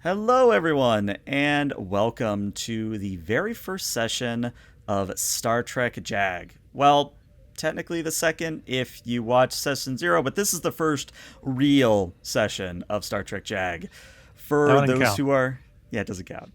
Hello, everyone, and welcome to the very first session of Star Trek JAG. Well, technically the second if you watch Session Zero, but this is the first real session of Star Trek JAG. That For one didn't those count. who are, yeah, it doesn't count.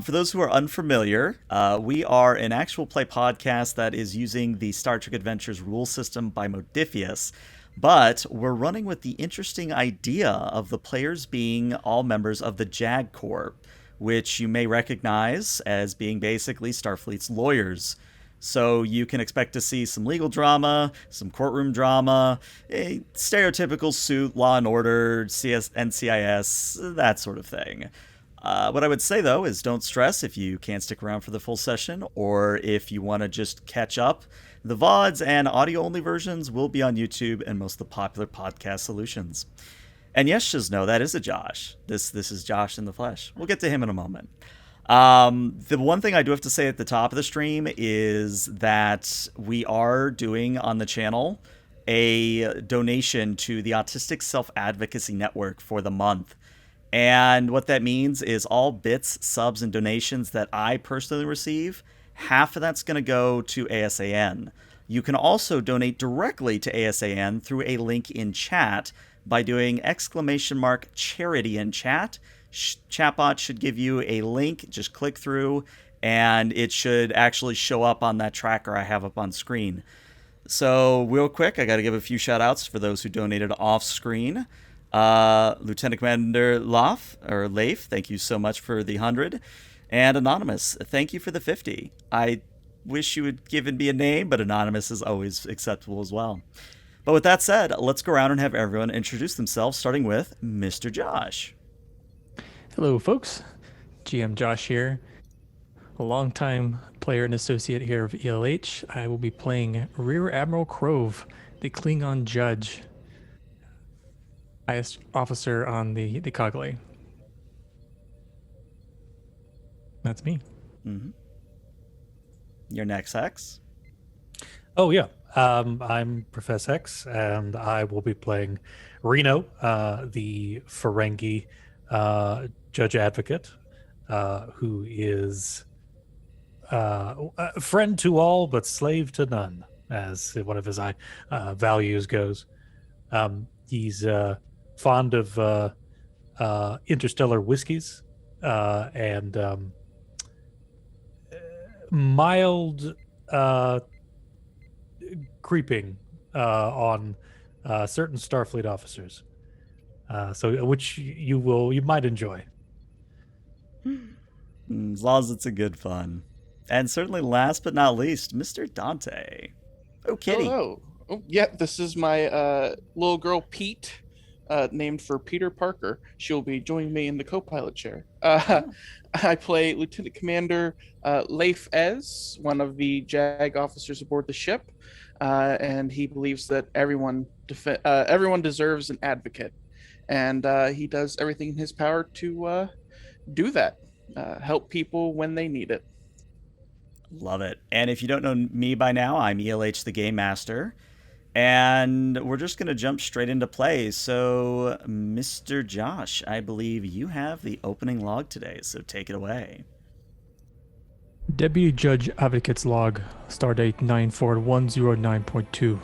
For those who are unfamiliar, we are an actual play podcast that is using the Star Trek Adventures rule system by Modifius, but we're running with the interesting idea of the players being all members of the JAG Corps, which you may recognize as being basically Starfleet's lawyers. So you can expect to see some legal drama, some courtroom drama, a stereotypical suit, Law and Order, NCIS, that sort of thing. What I would say though is don't stress if you can't stick around for the full session or if you want to just catch up. The VODs and audio only versions will be on YouTube and most of the popular podcast solutions. And yes, Shizno, that is a Josh. This is Josh in the flesh. We'll get to him in a moment. The one thing I do have to say at the top of the stream is that we are doing on the channel a donation to the Autistic Self Advocacy Network for the month. And what that means is all bits, subs, and donations that I personally receive, half of that's going to go to ASAN. You can also donate directly to ASAN through a link in chat by doing !charity in chat. Chatbot should give you a link. Just click through, and it should actually show up on that tracker I have up on screen. So, real quick, I got to give a few shout outs for those who donated off screen. Lieutenant Commander Leif, thank you so much for the 100. And Anonymous, thank you for the 50. I wish you had given me a name, but Anonymous is always acceptable as well. But with that said, let's go around and have everyone introduce themselves, starting with Mr. Josh. Hello, folks. GM Josh here, a longtime player and associate here of ELH. I will be playing Rear Admiral Krove, the Klingon judge, highest officer on the Cogley. That's me. Mm-hmm. Your next X. Oh yeah, I'm Professor X, and I will be playing Reno, the Ferengi judge advocate, who is a friend to all but slave to none, as one of his values goes. He's fond of interstellar whiskeys and mild creeping on certain Starfleet officers, so which you might enjoy. As long as it's a good fun. And certainly last but not least, Mr. Dante. Oh, kitty. Hello. Oh, yeah, this is my little girl Pete, named for Peter Parker. She'll be joining me in the co-pilot chair. I play Lieutenant Commander Leif Ez, one of the JAG officers aboard the ship, and he believes that everyone deserves an advocate, and he does everything in his power to do that, help people when they need it. Love it. And if you don't know me by now, I'm ELH the Game Master. And we're just going to jump straight into play. So, Mr. Josh, I believe you have the opening log today, so take it away. Deputy Judge Advocate's Log, Stardate 94109.2.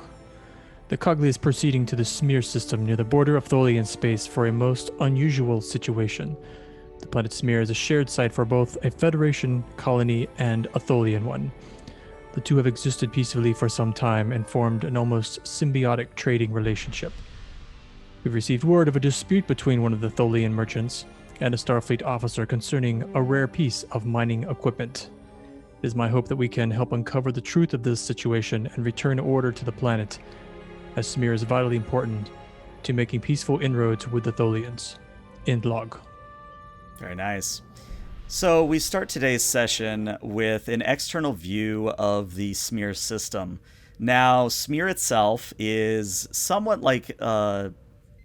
The Cogley is proceeding to the Smir system near the border of Tholian space for a most unusual situation. The planet Smir is a shared site for both a Federation colony and a Tholian one. The two have existed peacefully for some time and formed an almost symbiotic trading relationship. We've received word of a dispute between one of the Tholian merchants and a Starfleet officer concerning a rare piece of mining equipment. It is my hope that we can help uncover the truth of this situation and return order to the planet, as Smir is vitally important to making peaceful inroads with the Tholians. End log. Very nice. So we start today's session with an external view of the Smir system. Now, Smir itself is somewhat like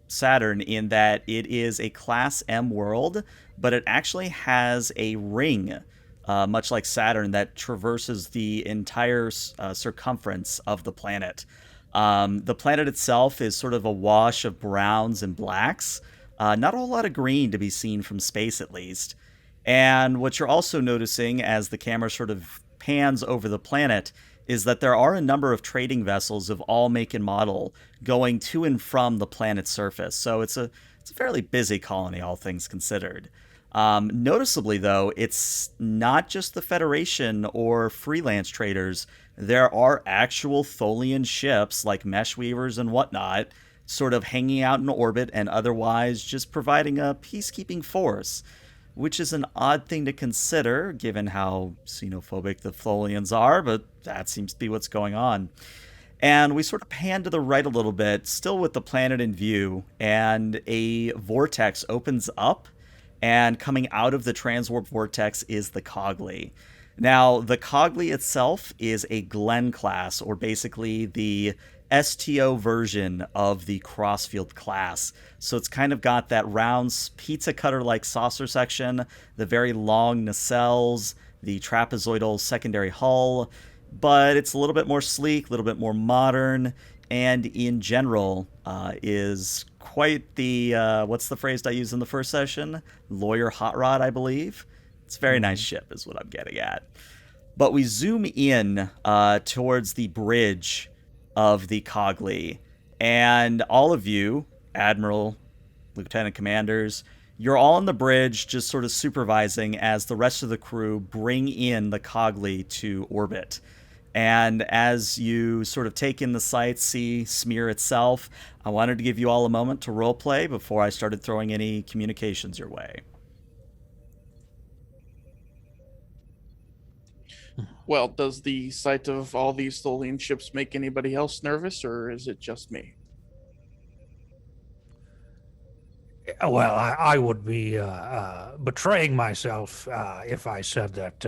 Saturn in that it is a Class M world, but it actually has a ring, much like Saturn, that traverses the entire circumference of the planet. The planet itself is sort of a wash of browns and blacks. Not a whole lot of green to be seen from space, at least. And what you're also noticing as the camera sort of pans over the planet is that there are a number of trading vessels of all make and model going to and from the planet's surface. So it's a fairly busy colony, all things considered. Noticeably, though, it's not just the Federation or freelance traders. There are actual Tholian ships like Meshweavers and whatnot, sort of hanging out in orbit and otherwise just providing a peacekeeping force, which is an odd thing to consider given how xenophobic the Tholians are, but that seems to be what's going on. And we sort of pan to the right a little bit, still with the planet in view, and a vortex opens up, and coming out of the transwarp vortex is the Cogli. Now, the Cogli itself is a Glen class, or basically the STO version of the Crossfield class. So it's kind of got that round pizza cutter-like saucer section, the very long nacelles, the trapezoidal secondary hull, but it's a little bit more sleek, a little bit more modern, and in general is quite the, what's the phrase I used in the first session? Lawyer hot rod, I believe. It's a very nice ship is what I'm getting at. But we zoom in towards the bridge of the Cogli, and all of you, Admiral, Lieutenant Commanders, you're all on the bridge just sort of supervising as the rest of the crew bring in the Cogli to orbit. And as you sort of take in the sights, see Smir itself, I wanted to give you all a moment to roleplay before I started throwing any communications your way. Well, does the sight of all these Tholian ships make anybody else nervous, or is it just me? Well, I would be betraying myself if I said that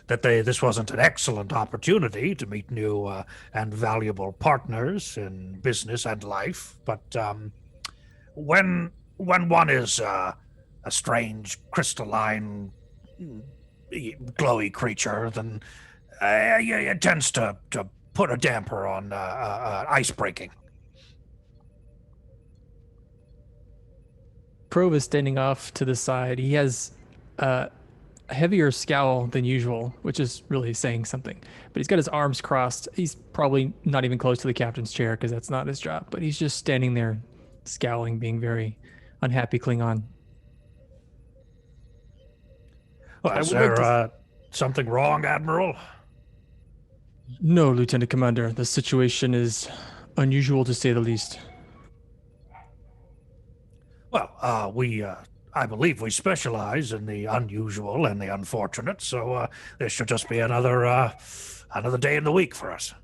this wasn't an excellent opportunity to meet new and valuable partners in business and life. But when one is a strange crystalline glowy creature, then it tends to put a damper on ice breaking. Prove is standing off to the side. He has a heavier scowl than usual, which is really saying something. But he's got his arms crossed. He's probably not even close to the captain's chair because that's not his job. But he's just standing there, scowling, being very unhappy Klingon. Well, is there something wrong, Admiral? No, Lieutenant Commander. The situation is unusual to say the least. Well, I believe we specialize in the unusual and the unfortunate, so this should just be another day in the week for us.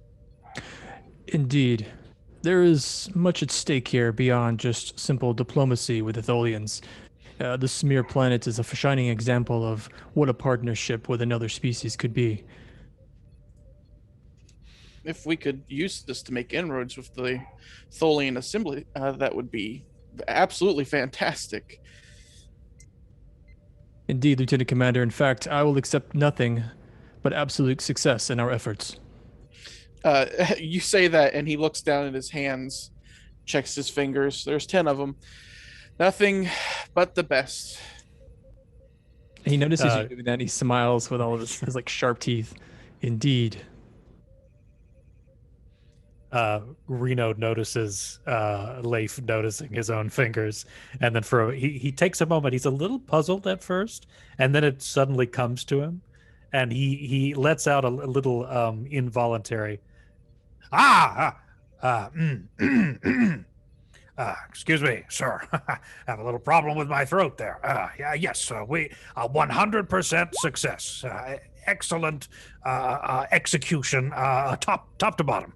Indeed. There is much at stake here beyond just simple diplomacy with the Tholians. The Smir planet is a shining example of what a partnership with another species could be. If we could use this to make inroads with the Tholian assembly, that would be absolutely fantastic. Indeed, Lieutenant Commander. In fact, I will accept nothing but absolute success in our efforts. You say that, and he looks down at his hands, checks his fingers. There's 10 of them. Nothing but the best. He notices you doing that, and he smiles with all of his like sharp teeth. Indeed. Reno notices Leif noticing his own fingers, and then he takes a moment. He's a little puzzled at first, and then it suddenly comes to him, and he lets out a little involuntary excuse me, sir. Have a little problem with my throat there. Yes, we 100% success. Excellent execution, top to bottom.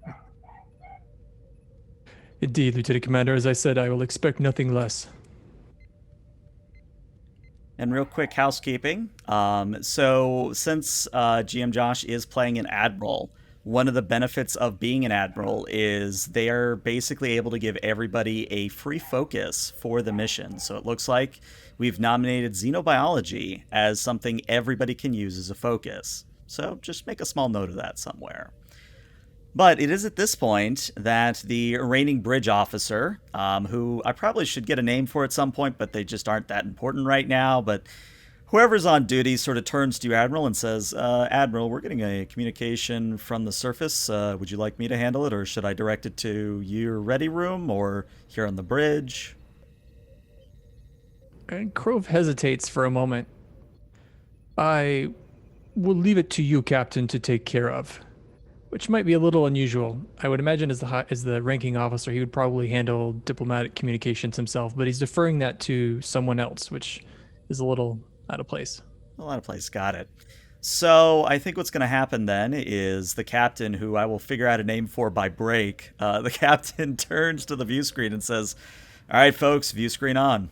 Indeed, Lieutenant Commander. As I said, I will expect nothing less. And real quick housekeeping. So since GM Josh is playing an admiral, one of the benefits of being an admiral is they are basically able to give everybody a free focus for the mission. So it looks like we've nominated xenobiology as something everybody can use as a focus. So just make a small note of that somewhere. But it is at this point that the reigning bridge officer, who I probably should get a name for at some point, but they just aren't that important right now, but whoever's on duty sort of turns to you, Admiral, and says, Admiral, we're getting a communication from the surface. Would you like me to handle it, or should I direct it to your ready room or here on the bridge? And Crove hesitates for a moment. I will leave it to you, Captain, to take care of. Which might be a little unusual. I would imagine as the ranking officer, he would probably handle diplomatic communications himself, but he's deferring that to someone else, which is a little out of place. A lot of place, got it. So I think what's going to happen then is the captain, who I will figure out a name for by break, the captain turns to the view screen and says, all right, folks, view screen on.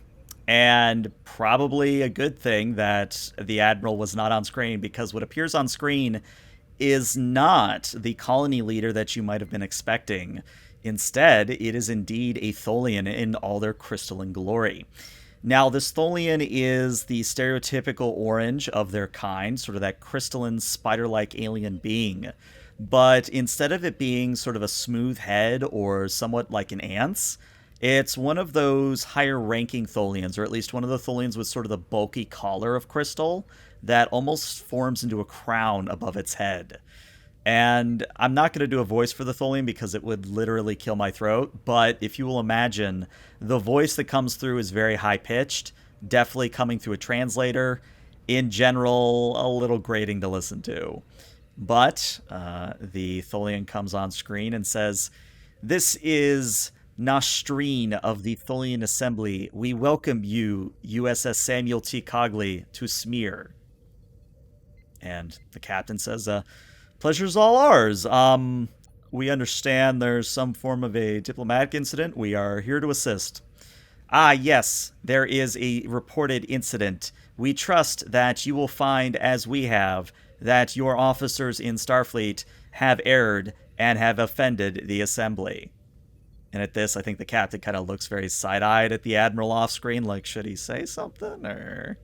And probably a good thing that the Admiral was not on screen, because what appears on screen is not the colony leader that you might have been expecting. Instead, it is indeed a Tholian in all their crystalline glory. Now, this Tholian is the stereotypical orange of their kind, sort of that crystalline, spider-like alien being. But instead of it being sort of a smooth head or somewhat like an ant's, it's one of those higher-ranking Tholians, or at least one of the Tholians with sort of the bulky collar of crystal that almost forms into a crown above its head. And I'm not going to do a voice for the Tholian because it would literally kill my throat, but if you will imagine, the voice that comes through is very high-pitched, definitely coming through a translator, in general, a little grating to listen to. But the Tholian comes on screen and says, "This is Nastreen of the Tholian Assembly. We welcome you, USS Samuel T. Cogley, to Smir." And the captain says, pleasure's all ours. We understand there's some form of a diplomatic incident. We are here to assist. Ah, yes, there is a reported incident. We trust that you will find, as we have, that your officers in Starfleet have erred and have offended the Assembly. And at this, I think the captain kind of looks very side-eyed at the Admiral off screen, like, should he say something, or...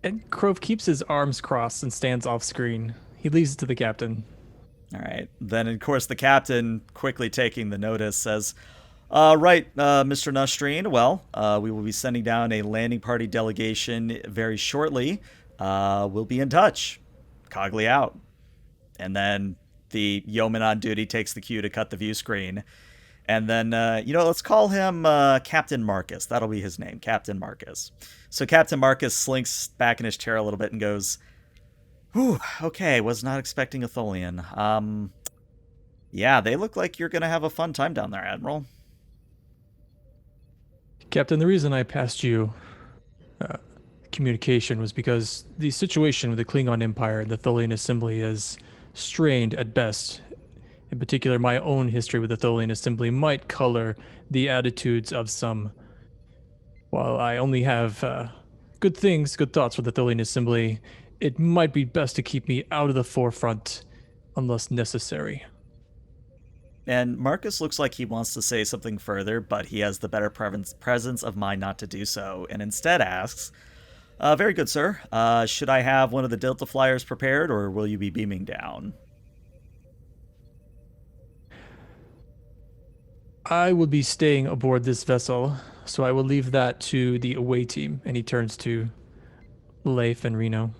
And Crove keeps his arms crossed and stands off screen. He leaves it to the captain. All right. Then, of course, the captain, quickly taking the notice, says, right, Mr. Nustreen, well, we will be sending down a landing party delegation very shortly. We'll be in touch. Cogley out. And then the yeoman on duty takes the cue to cut the view screen. And then, let's call him Captain Marcus. That'll be his name, Captain Marcus. So Captain Marcus slinks back in his chair a little bit and goes, whew, okay, was not expecting a Tholian. Yeah, they look like you're going to have a fun time down there, Admiral. Captain, the reason I passed you communication was because the situation with the Klingon Empire and the Tholian Assembly is strained at best. In particular, my own history with the Tholian Assembly might color the attitudes of some. While I only have good thoughts for the Tholian Assembly, it might be best to keep me out of the forefront unless necessary. And Marcus looks like he wants to say something further, but he has the better presence of mind not to do so, and instead asks, very good, sir. Should I have one of the Delta Flyers prepared, or will you be beaming down? I will be staying aboard this vessel, so I will leave that to the away team. And he turns to Leif and Reno.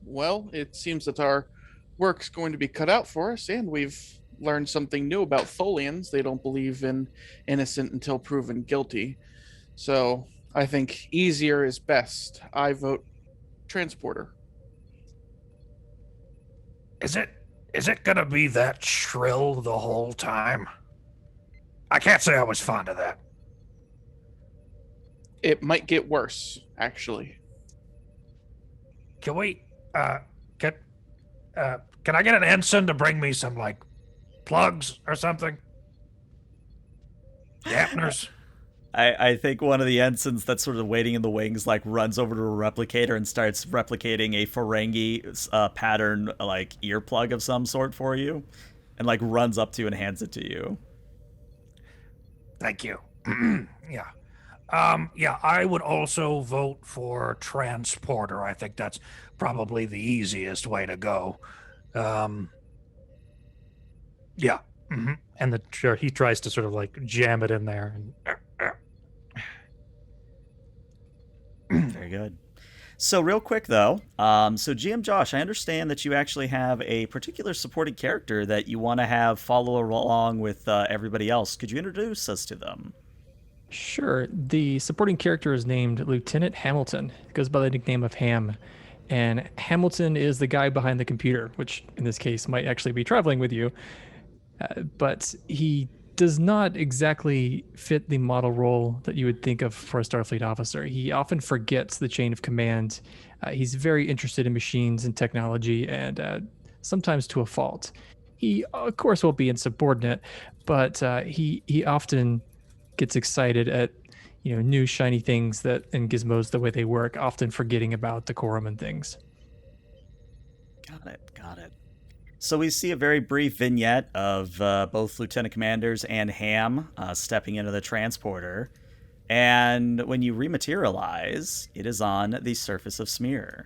Well, it seems that our work's going to be cut out for us, and we've learned something new about Tholians. They don't believe in innocent until proven guilty. So I think easier is best. I vote transporter. Is it gonna be that shrill the whole time? I can't say I was fond of that. It might get worse, actually. Can we, can I get an ensign to bring me some, like, plugs or something? Dampeners? I think one of the ensigns that's sort of waiting in the wings, like, runs over to a replicator and starts replicating a Ferengi pattern, like, earplug of some sort for you, and, like, runs up to you and hands it to you. Thank you. Yeah. Yeah, I would also vote for transporter. I think that's probably the easiest way to go. Um, yeah. And sure, he tries to sort of like jam it in there. Very good. So, real quick though, so GM Josh, I understand that you actually have a particular supporting character that you want to have follow along with everybody else. Could you introduce us to them? Sure. The supporting character is named Lieutenant Hamilton. It goes by the nickname of Ham. And Hamilton is the guy behind the computer, which in this case might actually be traveling with you. But he does not exactly fit the model role that you would think of for a Starfleet officer. He often forgets the chain of command. He's very interested in machines and technology, and sometimes to a fault. He, of course, won't be insubordinate, but he often gets excited at new shiny things that and gizmos the way they work, often forgetting about decorum and things. Got it. Got it. So we see a very brief vignette of both Lieutenant Commanders and Ham stepping into the transporter. And when you rematerialize, it is on the surface of Smir.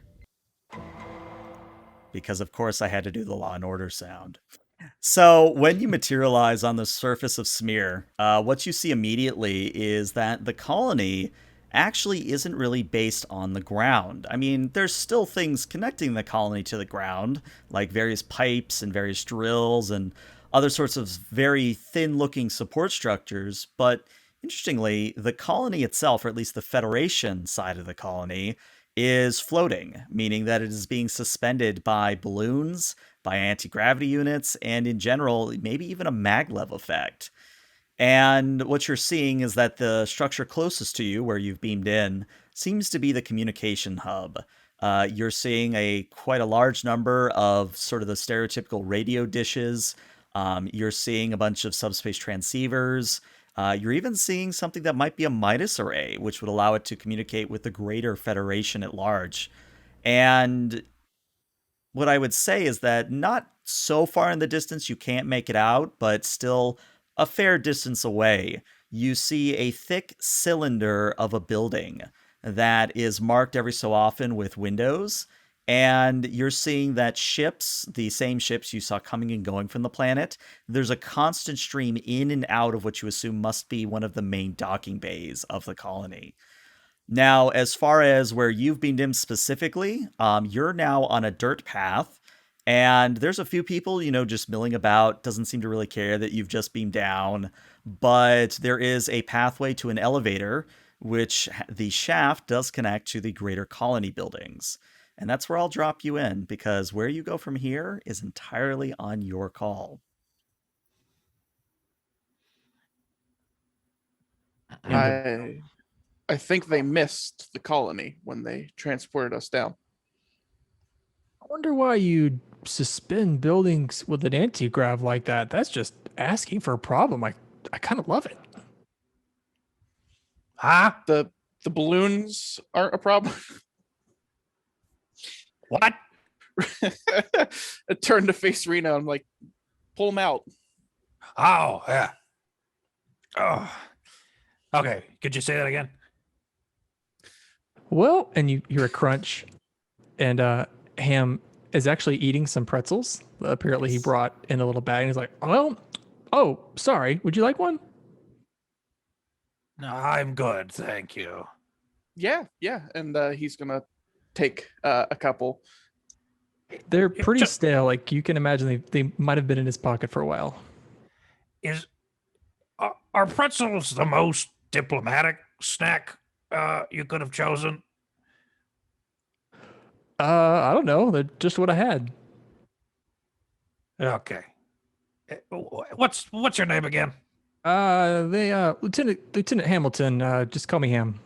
Because, of course, I had to do the Law and Order sound. So when you materialize on the surface of Smir, what you see immediately is that the colony actually isn't really based on the ground. I mean, there's still things connecting the colony to the ground, like various pipes and various drills and other sorts of very thin-looking support structures, but interestingly, the colony itself, or at least the Federation side of the colony, is floating, meaning that it is being suspended by balloons, by anti-gravity units, and in general, maybe even a maglev effect. And what you're seeing is that the structure closest to you, where you've beamed in, seems to be the communication hub. You're seeing quite a large number of sort of the stereotypical radio dishes. You're seeing a bunch of subspace transceivers. You're even seeing something that might be a Midas array, which would allow it to communicate with the greater Federation at large. And what I would say is that not so far in the distance you can't make it out, but still a fair distance away, you see a thick cylinder of a building that is marked every so often with windows. And you're seeing that ships, the same ships you saw coming and going from the planet, there's a constant stream in and out of what you assume must be one of the main docking bays of the colony. Now, as far as where you've beamed in specifically, you're now on a dirt path, and there's a few people, just milling about. Doesn't seem to really care that you've just beamed down, but there is a pathway to an elevator, which the shaft does connect to the greater colony buildings. And that's where I'll drop you in, because where you go from here is entirely on your call. And I think they missed the colony when they transported us down. I wonder why you'd suspend buildings with an anti-grav like that. That's just asking for a problem. I kind of love it. Huh? The balloons aren't a problem. What? I turned to face Reno. I'm like, pull them out. Oh, yeah. Oh. Okay, could you say that again? Well, and you hear a crunch, and Ham is actually eating some pretzels. Apparently, he brought in a little bag, and he's like, "Well, oh, sorry. Would you like one?" No, I'm good, thank you. Yeah. And he's going to take a couple. They're pretty stale. Like you can imagine, they might have been in his pocket for a while. Are pretzels the most diplomatic snack you could have chosen? I don't know. They're just what I had. Okay. What's your name again? Lieutenant Hamilton. Just call me Ham.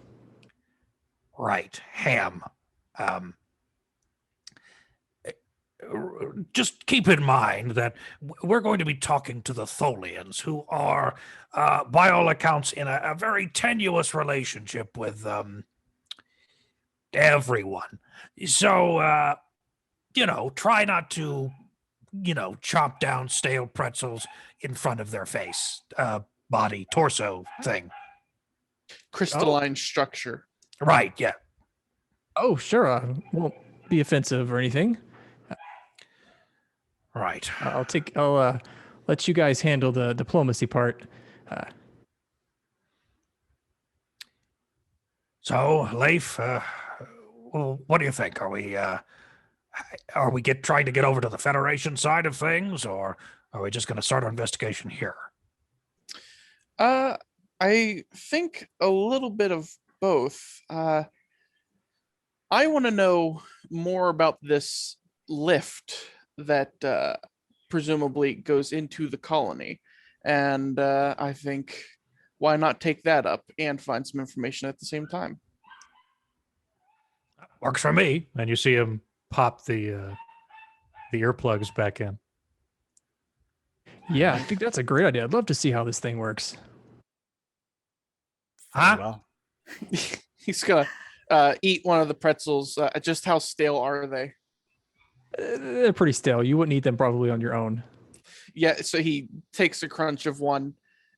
Right, Ham. Just keep in mind that we're going to be talking to the Tholians, who are, by all accounts, in a very tenuous relationship with everyone. So, try not to, chomp down stale pretzels in front of their face, body, torso thing. crystalline structure. Right, yeah. Oh, sure. I won't be offensive or anything. Right. I'll let you guys handle the diplomacy part. So, Leif, well, what do you think? Are we trying to get over to the Federation side of things, or are we just going to start our investigation here? I think a little bit of both. I want to know more about this lift that presumably goes into the colony. And I think why not take that up and find some information at the same time? Works for me. And you see him pop the earplugs back in. Yeah, I think that's a great idea. I'd love to see how this thing works. Huh? Well, He's gonna eat one of the pretzels. Just how stale are they? They're pretty stale. You wouldn't eat them probably on your own. Yeah, so he takes a crunch of one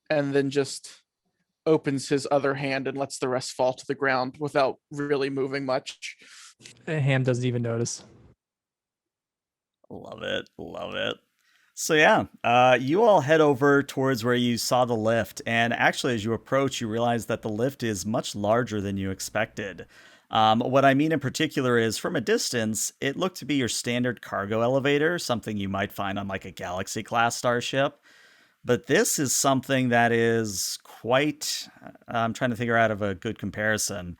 and then just opens his other hand and lets the rest fall to the ground without really moving much. Ham doesn't even notice. love it. Love it. So yeah, you all head over towards where you saw the lift, and actually, as you approach, you realize that the lift is much larger than you expected. What I mean in particular is, from a distance, it looked to be your standard cargo elevator, something you might find on like a Galaxy-class starship. But this is something that is quite. I'm trying to figure out of a good comparison.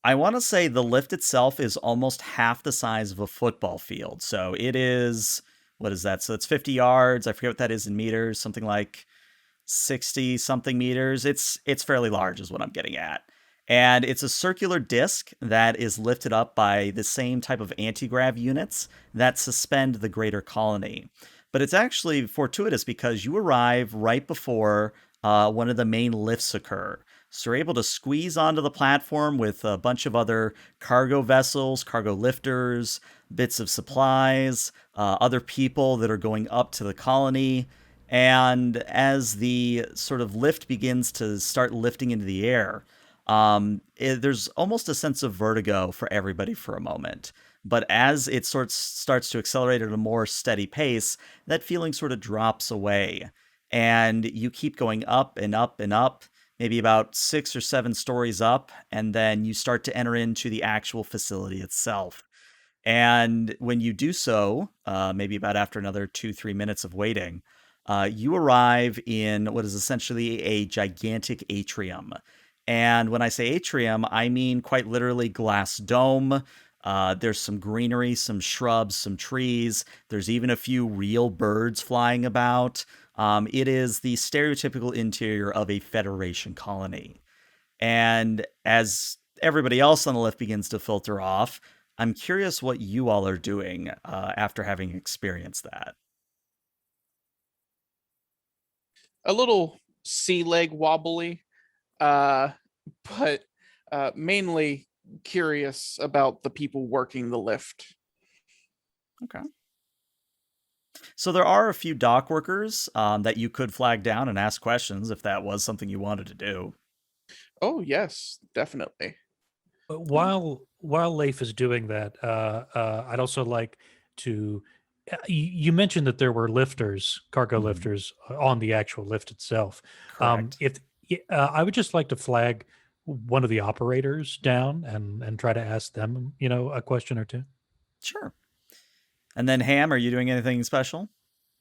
I want to say the lift itself is almost half the size of a football field. So it is, what is that? So it's 50 yards. I forget what that is in meters, something like 60 something meters. It's fairly large is what I'm getting at. And it's a circular disc that is lifted up by the same type of anti-grav units that suspend the greater colony. But it's actually fortuitous because you arrive right before one of the main lifts occur. So you're able to squeeze onto the platform with a bunch of other cargo vessels, cargo lifters, bits of supplies, other people that are going up to the colony. And as the sort of lift begins to start lifting into the air, there's almost a sense of vertigo for everybody for a moment. But as it starts to accelerate at a more steady pace, that feeling sort of drops away. And you keep going up and up and up, maybe about 6 or 7 stories up, and then you start to enter into the actual facility itself. And when you do so, maybe about after another 2-3 minutes of waiting, you arrive in what is essentially a gigantic atrium. And when I say atrium, I mean quite literally glass dome. There's some greenery, some shrubs, some trees. There's even a few real birds flying about. It is the stereotypical interior of a Federation colony. And as everybody else on the lift begins to filter off, I'm curious what you all are doing after having experienced that. A little sea leg wobbly, uh, but mainly curious about the people working the lift. Okay. So there are a few dock workers that you could flag down and ask questions if that was something you wanted to do. Oh yes, definitely. But while Leif is doing that, I'd also like to. You mentioned that there were lifters, cargo Mhm. lifters, on the actual lift itself. Correct. If I would just like to flag one of the operators down and try to ask them, a question or two. Sure. And then Ham, are you doing anything special?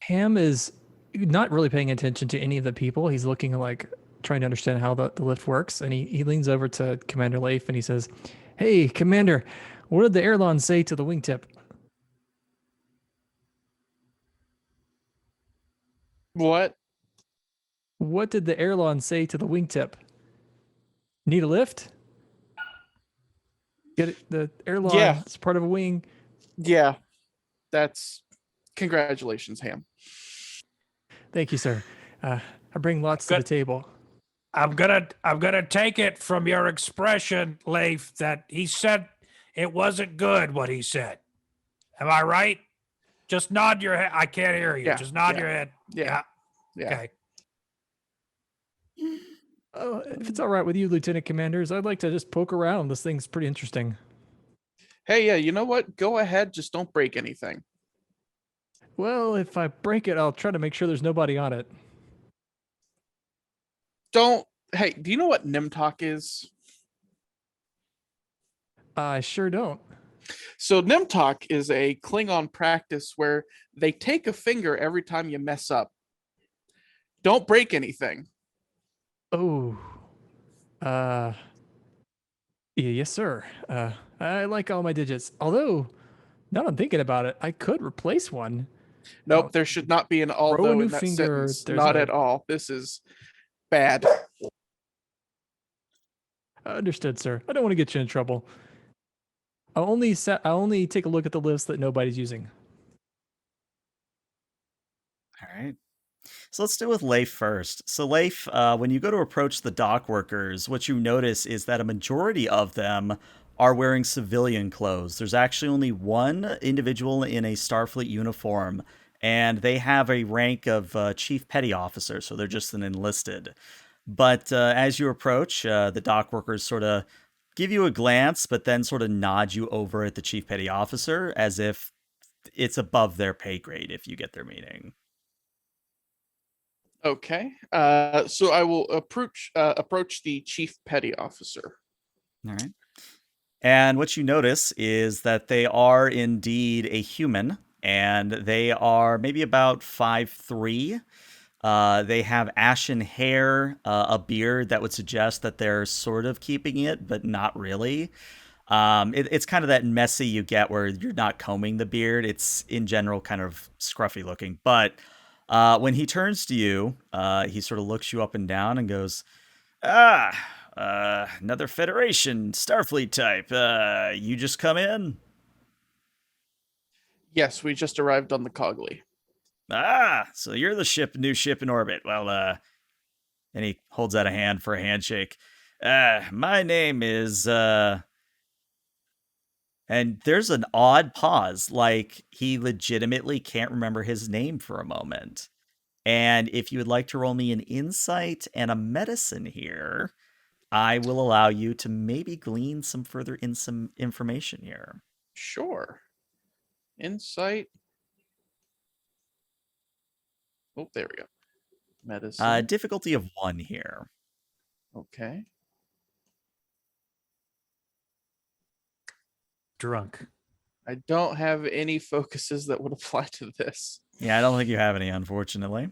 Ham is not really paying attention to any of the people. He's looking like trying to understand how the lift works. And he leans over to Commander Leif and he says, "Hey, Commander, what did the airlon say to the wingtip?" What? What did the airlon say to the wingtip? Need a lift? Get it? The airlon Yeah. is part of a wing. Yeah, that's congratulations, Ham. Thank you, sir. I bring lots to the table. I'm gonna take it from your expression, Leif, that he said it wasn't good what he said. Am I right? Just nod your head. I can't hear you. Yeah, Just nod yeah, your head. Yeah. Okay. If it's all right with you, Lieutenant Commanders, I'd like to just poke around. This thing's pretty interesting. Hey, yeah, you know what? Go ahead, just don't break anything. Well, if I break it, I'll try to make sure there's nobody on it. Don't. Hey, do you know what Nimtok is? I sure don't. So Nimtok is a Klingon practice where they take a finger every time you mess up. Don't break anything. Oh. Uh. Yeah, yes, sir. I like all my digits. Although, now that I'm thinking about it, I could replace one. Nope, there should not be an Throw a although new in that finger. sentence. There's Not a at all. This is bad. understood, sir. I don't want to get you in trouble. I only take a look at the list that nobody's using. All right. So let's deal with Leif first. So Leif, when you go to approach the dock workers, what you notice is that a majority of them are wearing civilian clothes. There's actually only one individual in a Starfleet uniform, and they have a rank of Chief Petty Officer, so they're just an enlisted. But as you approach, the dock workers sort of give you a glance, but then sort of nod you over at the Chief Petty Officer as if it's above their pay grade, if you get their meaning. Okay. So I will approach the chief petty officer. All right. And what you notice is that they are indeed a human, and they are maybe about 5'3". They have ashen hair, a beard that would suggest that they're sort of keeping it, but not really. It's kind of that messy you get where you're not combing the beard. It's in general kind of scruffy looking. But when he turns to you, he sort of looks you up and down and goes, "Ah, another Federation Starfleet type. You just come in? Yes, we just arrived on the Cogley. Ah, so you're the new ship in orbit. Well, and he holds out a hand for a handshake. My name is, and there's an odd pause, like he legitimately can't remember his name for a moment. And if you would like to roll me an insight and a medicine here, I will allow you to maybe glean some further some information here. Sure. Insight. Oh, there we go. Medicine. Difficulty of 1 here. Okay. Drunk. I don't have any focuses that would apply to this. Yeah, I don't think you have any, unfortunately.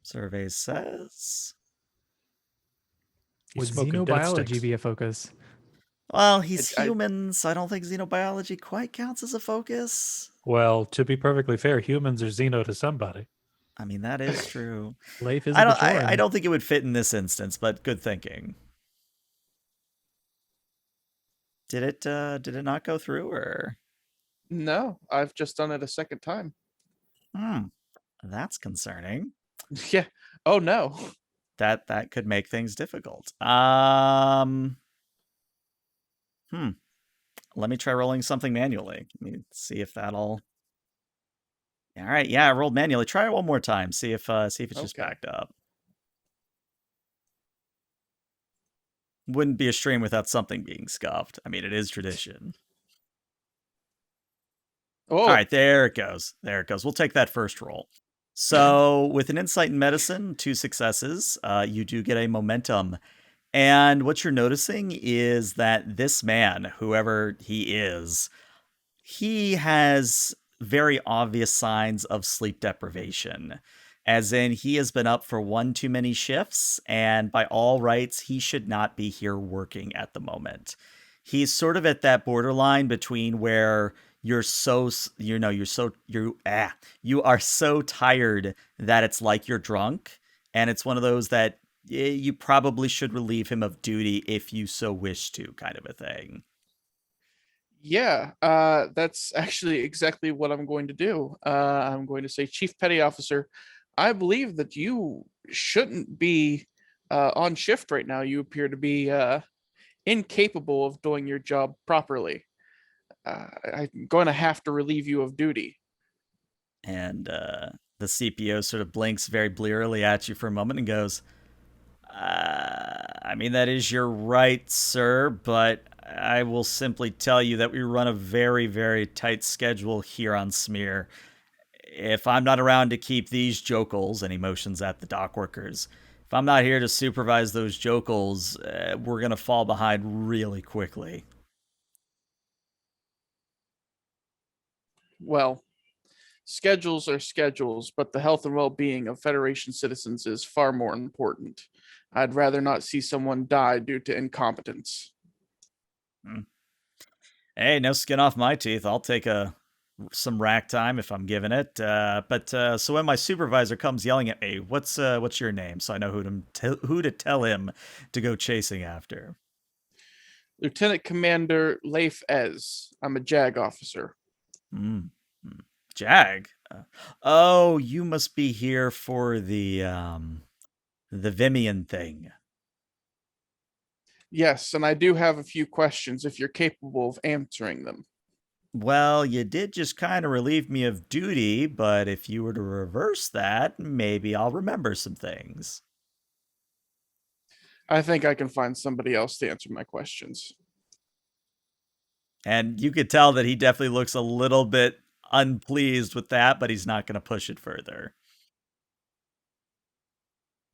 Survey says. You Would smoking dead xenobiology sticks. be a focus? Well, he's I- human, so I don't think xenobiology quite counts as a focus. Well, to be perfectly fair, humans are xeno to somebody. I mean, that is true. Leif is I a don't. I Bajoran. don't think it would fit in this instance, but good thinking. Did it? Did it not go through, or? No, I've just done it a second time. That's concerning. Yeah. Oh no. That could make things difficult. Let me try rolling something manually. Let me see if that'll. All right, yeah, I rolled manually. Try it one more time. See if it's just Okay. backed up. Wouldn't be a stream without something being scuffed. I mean, it is tradition. Oh. All right, there it goes. There it goes. We'll take that first roll. So, with an insight in medicine, 2 successes, you do get a momentum. And what you're noticing is that this man, whoever he has very obvious signs of sleep deprivation. As in, he has been up for one too many shifts, and by all rights, he should not be here working at the moment. He's sort of at that borderline between where you're so you are so tired that it's like you're drunk, and it's one of those that you probably should relieve him of duty if you so wish to, kind of a thing. Yeah, that's actually exactly what I'm going to do. I'm going to say, Chief Petty Officer, I believe that you shouldn't be on shift right now. You appear to be incapable of doing your job properly. I'm going to have to relieve you of duty. And The CPO sort of blinks very blearily at you for a moment and goes, I mean, that is your right, sir, but I will simply tell you that we run a very, very tight schedule here on Smir. If I'm not around to keep these jokels, and he motions at the dock workers, if I'm not here to supervise those jokels, we're going to fall behind really quickly. Well, schedules are schedules, but the health and well-being of Federation citizens is far more important. I'd rather not see someone die due to incompetence. Hmm. Hey, no skin off my teeth. I'll take some rack time if I'm given it. But so when my supervisor comes yelling at me, what's your name, so I know who to tell him to go chasing after. Lieutenant Commander Leif Ez. I'm a JAG officer. Hmm. Jag. Oh, you must be here for the Vimian thing. Yes, and I do have a few questions if you're capable of answering them. Well, you did just kind of relieve me of duty, but if you were to reverse that, maybe I'll remember some things. I think I can find somebody else to answer my questions. And you could tell that he definitely looks a little bit unpleased with that, but he's not going to push it further.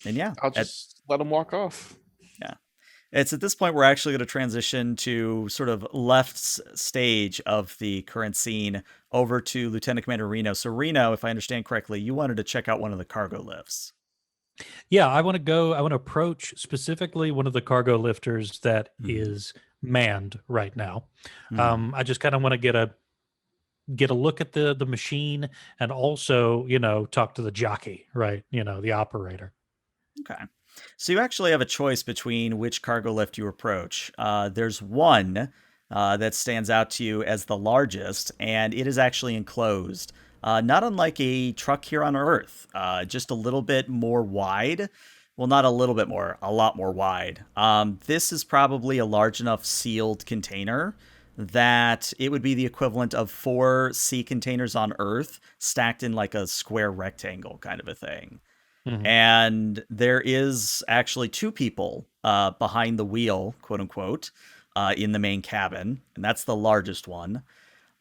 And yeah, I'll just let him walk off. yeah. It's at this point we're actually going to transition to sort of left stage of the current scene over to Lieutenant Commander Reno. So Reno, if I understand correctly, you wanted to check out one of the cargo lifts. Yeah, I want to approach specifically one of the cargo lifters that is manned right now. I just kind of want to get a look at the machine, and also, talk to the jockey, right? The operator. Okay. So you actually have a choice between which cargo lift you approach. There's one that stands out to you as the largest, and it is actually enclosed. Not unlike a truck here on Earth, just a little bit more wide. Well, not a little bit more, a lot more wide. This is probably a large enough sealed container that it would be the equivalent of 4 sea containers on Earth stacked in like a square rectangle kind of a thing. Mhm. And there is actually 2 people behind the wheel, quote unquote, in the main cabin, and that's the largest one.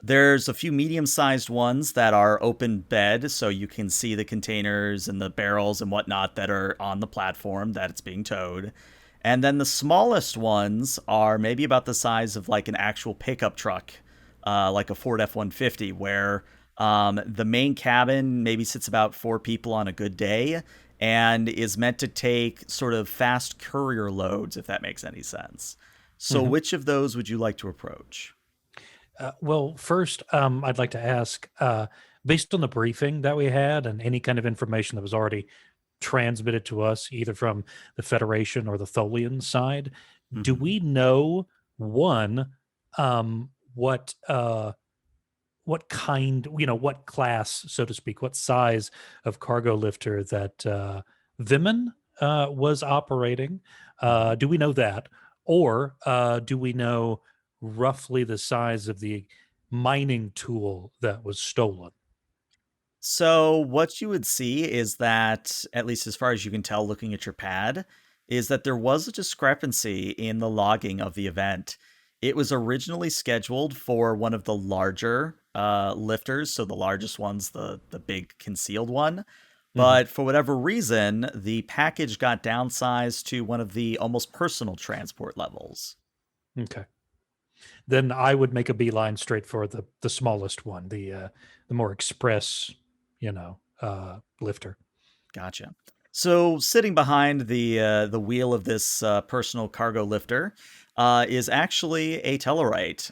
There's a few medium-sized ones that are open bed, so you can see the containers and the barrels and whatnot that are on the platform that it's being towed. And then the smallest ones are maybe about the size of like an actual pickup truck, like a Ford F-150, where the main cabin maybe sits about 4 people on a good day and is meant to take sort of fast courier loads, if that makes any sense. So Mhm. which of those would you like to approach? Well, first, I'd like to ask, based on the briefing that we had and any kind of information that was already transmitted to us, either from the Federation or the Tholian side, do Mhm. we know one, what kind, what class, so to speak, what size of cargo lifter that Vimin was operating? Mhm. Do we know that? Or do we know roughly the size of the mining tool that was stolen? So what you would see is that, at least as far as you can tell looking at your pad, is that there was a discrepancy in the logging of the event. It was originally scheduled for one of the larger lifters, so the largest one's the big concealed one. Mhm. But for whatever reason, the package got downsized to one of the almost personal transport levels. Okay. Then I would make a beeline straight for the smallest one, the more express, lifter. Gotcha. So sitting behind the wheel of this personal cargo lifter is actually a Tellarite,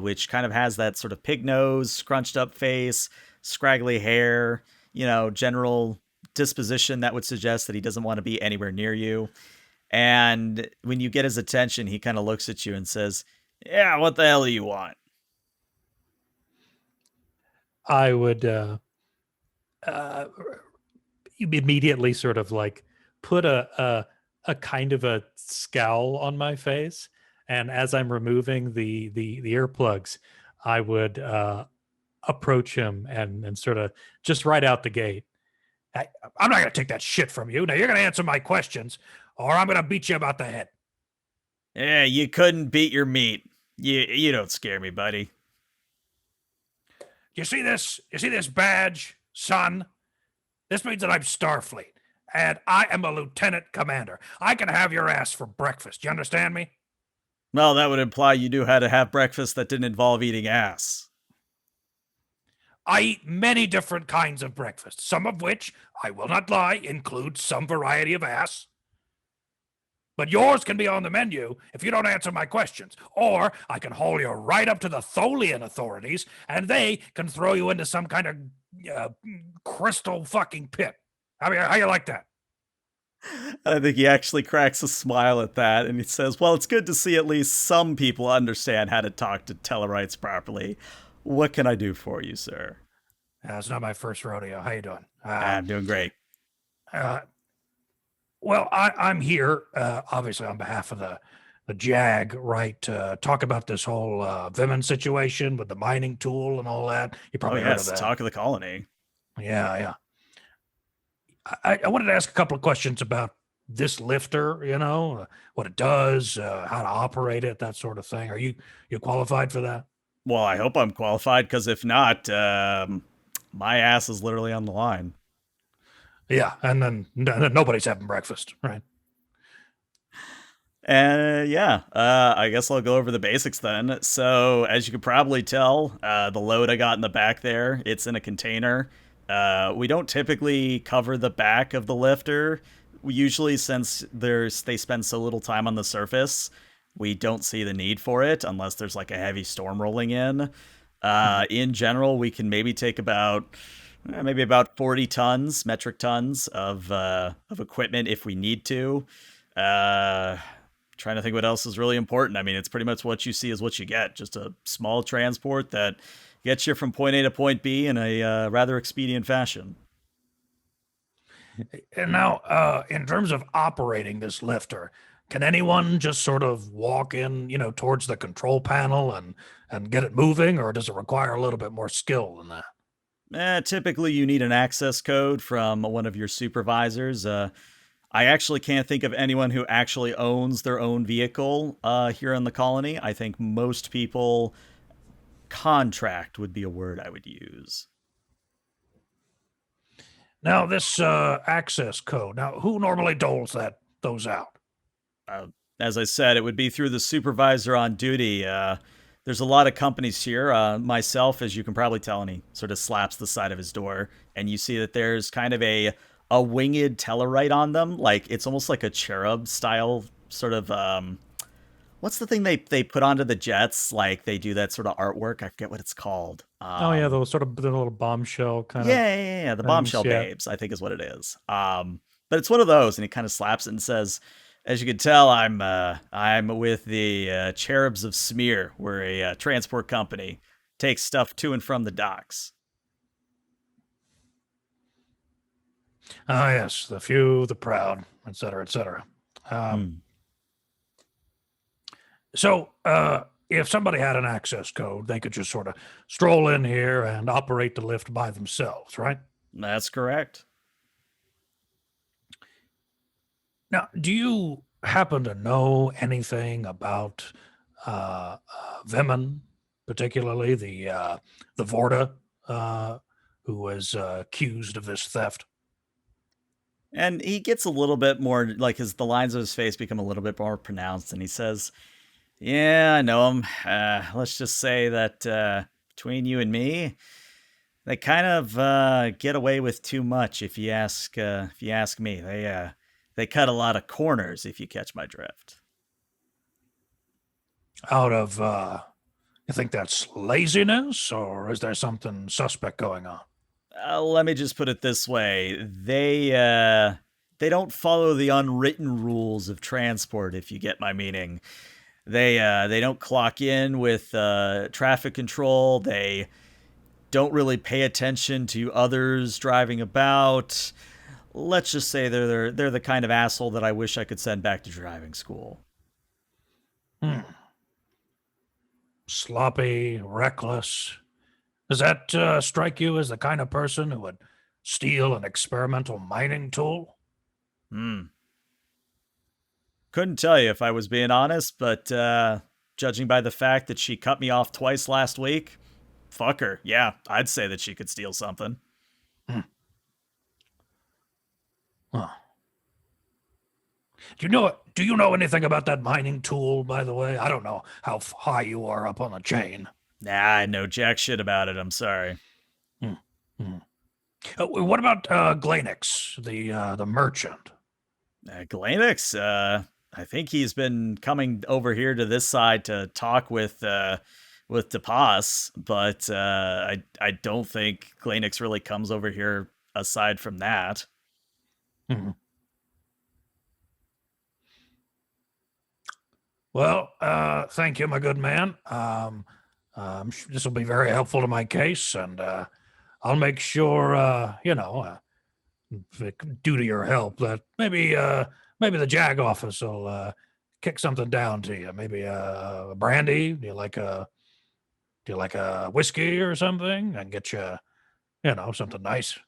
which kind of has that sort of pig nose, scrunched up face, scraggly hair, general disposition that would suggest that he doesn't want to be anywhere near you. And when you get his attention, he kind of looks at you and says, "Yeah, what the hell do you want?" I would uh, immediately sort of like put a kind of a scowl on my face, and as I'm removing the earplugs, I would approach him and sort of just right out the gate. I'm not going to take that shit from you. Now you're going to answer my questions, or I'm going to beat you about the head. Yeah, you couldn't beat your meat. You don't scare me, buddy. You see this? You see this badge, son? This means that I'm Starfleet, and I am a lieutenant commander. I can have your ass for breakfast. You understand me? Well, that would imply you knew how to have breakfast that didn't involve eating ass. I eat many different kinds of breakfast, some of which, I will not lie, include some variety of ass. But yours can be on the menu if you don't answer my questions. Or I can haul you right up to the Tholian authorities, and they can throw you into some kind of crystal fucking pit. How you like that? I think he actually cracks a smile at that, and he says, well, it's good to see at least some people understand how to talk to Tellarites properly. What can I do for you, sir? It's not my first rodeo. How you doing? I'm doing great. Well, I'm here, obviously, on behalf of the JAG, right, to talk about this whole Vimen situation with the mining tool and all that. You probably heard of that. Talk of the colony. Yeah. I wanted to ask a couple of questions about this lifter, what it does, how to operate it, that sort of thing. Are you qualified for that? Well, I hope I'm qualified, because if not, my ass is literally on the line. Yeah, and then nobody's having breakfast, right? I guess I'll go over the basics then. So, as you can probably tell, the load I got in the back there, it's in a container. We don't typically cover the back of the lifter. We usually, since they spend so little time on the surface, we don't see the need for it unless there's like a heavy storm rolling in. In general, we can maybe take about 40 tons, metric tons of equipment if we need to. Trying to think what else is really important. I mean, it's pretty much what you see is what you get. Just a small transport that gets you from point A to point B in a rather expedient fashion. And now, in terms of operating this lifter, can anyone just sort of walk in, towards the control panel and get it moving, or does it require a little bit more skill than that? Typically, you need an access code from one of your supervisors. I actually can't think of anyone who actually owns their own vehicle here in the colony. I think most people contract would be a word I would use. Now, this access code. Now, who normally doles those out? As I said, it would be through the supervisor on duty. There's a lot of companies here. Myself, as you can probably tell, and he sort of slaps the side of his door, and you see that there's kind of a winged Tellarite on them. Like, it's almost like a cherub style sort of what's the thing they put onto the jets? Like, they do that sort of artwork. I forget what it's called. Those sort of the little bombshell kind of. Yeah. The bombshell babes, I think is what it is. But it's one of those, and he kind of slaps it and says, as you can tell, I'm with the Cherubs of Smir. We're a transport company. Takes stuff to and from the docks. Ah, yes, the few, the proud, et cetera, et cetera. So, if somebody had an access code, they could just sort of stroll in here and operate the lift by themselves, right? That's correct. Now, do you happen to know anything about Vimen, particularly the Vorta, who was accused of this theft? And he gets a little bit more, like, the lines of his face become a little bit more pronounced, and he says, yeah, I know him. Let's just say that between you and me, they kind of get away with too much. If you ask me, they cut a lot of corners. If you catch my drift. Out of, you think that's laziness, or is there something suspect going on? Let me just put it this way: they don't follow the unwritten rules of transport. If you get my meaning. They don't clock in with traffic control. They don't really pay attention to others driving about. Let's just say they're the kind of asshole that I wish I could send back to driving school. Sloppy, reckless. Does that strike you as the kind of person who would steal an experimental mining tool? Hmm. Couldn't tell you if I was being honest, but judging by the fact that she cut me off twice last week, fuck her. Yeah, I'd say that she could steal something. Hmm. Huh. Do you know anything about that mining tool, by the way? I don't know how high you are up on the chain. Nah, I know jack shit about it. I'm sorry. Hmm. Hmm. What about Glanix, the merchant? Galanix, I think he's been coming over here to this side to talk with DePass, but I don't think Galanix really comes over here aside from that. Hmm. Well, thank you, my good man. This will be very helpful to my case, and I'll make sure, due to your help, that maybe the JAG office will kick something down to you. Maybe a brandy. Do you like a whiskey or something? And get you, something nice.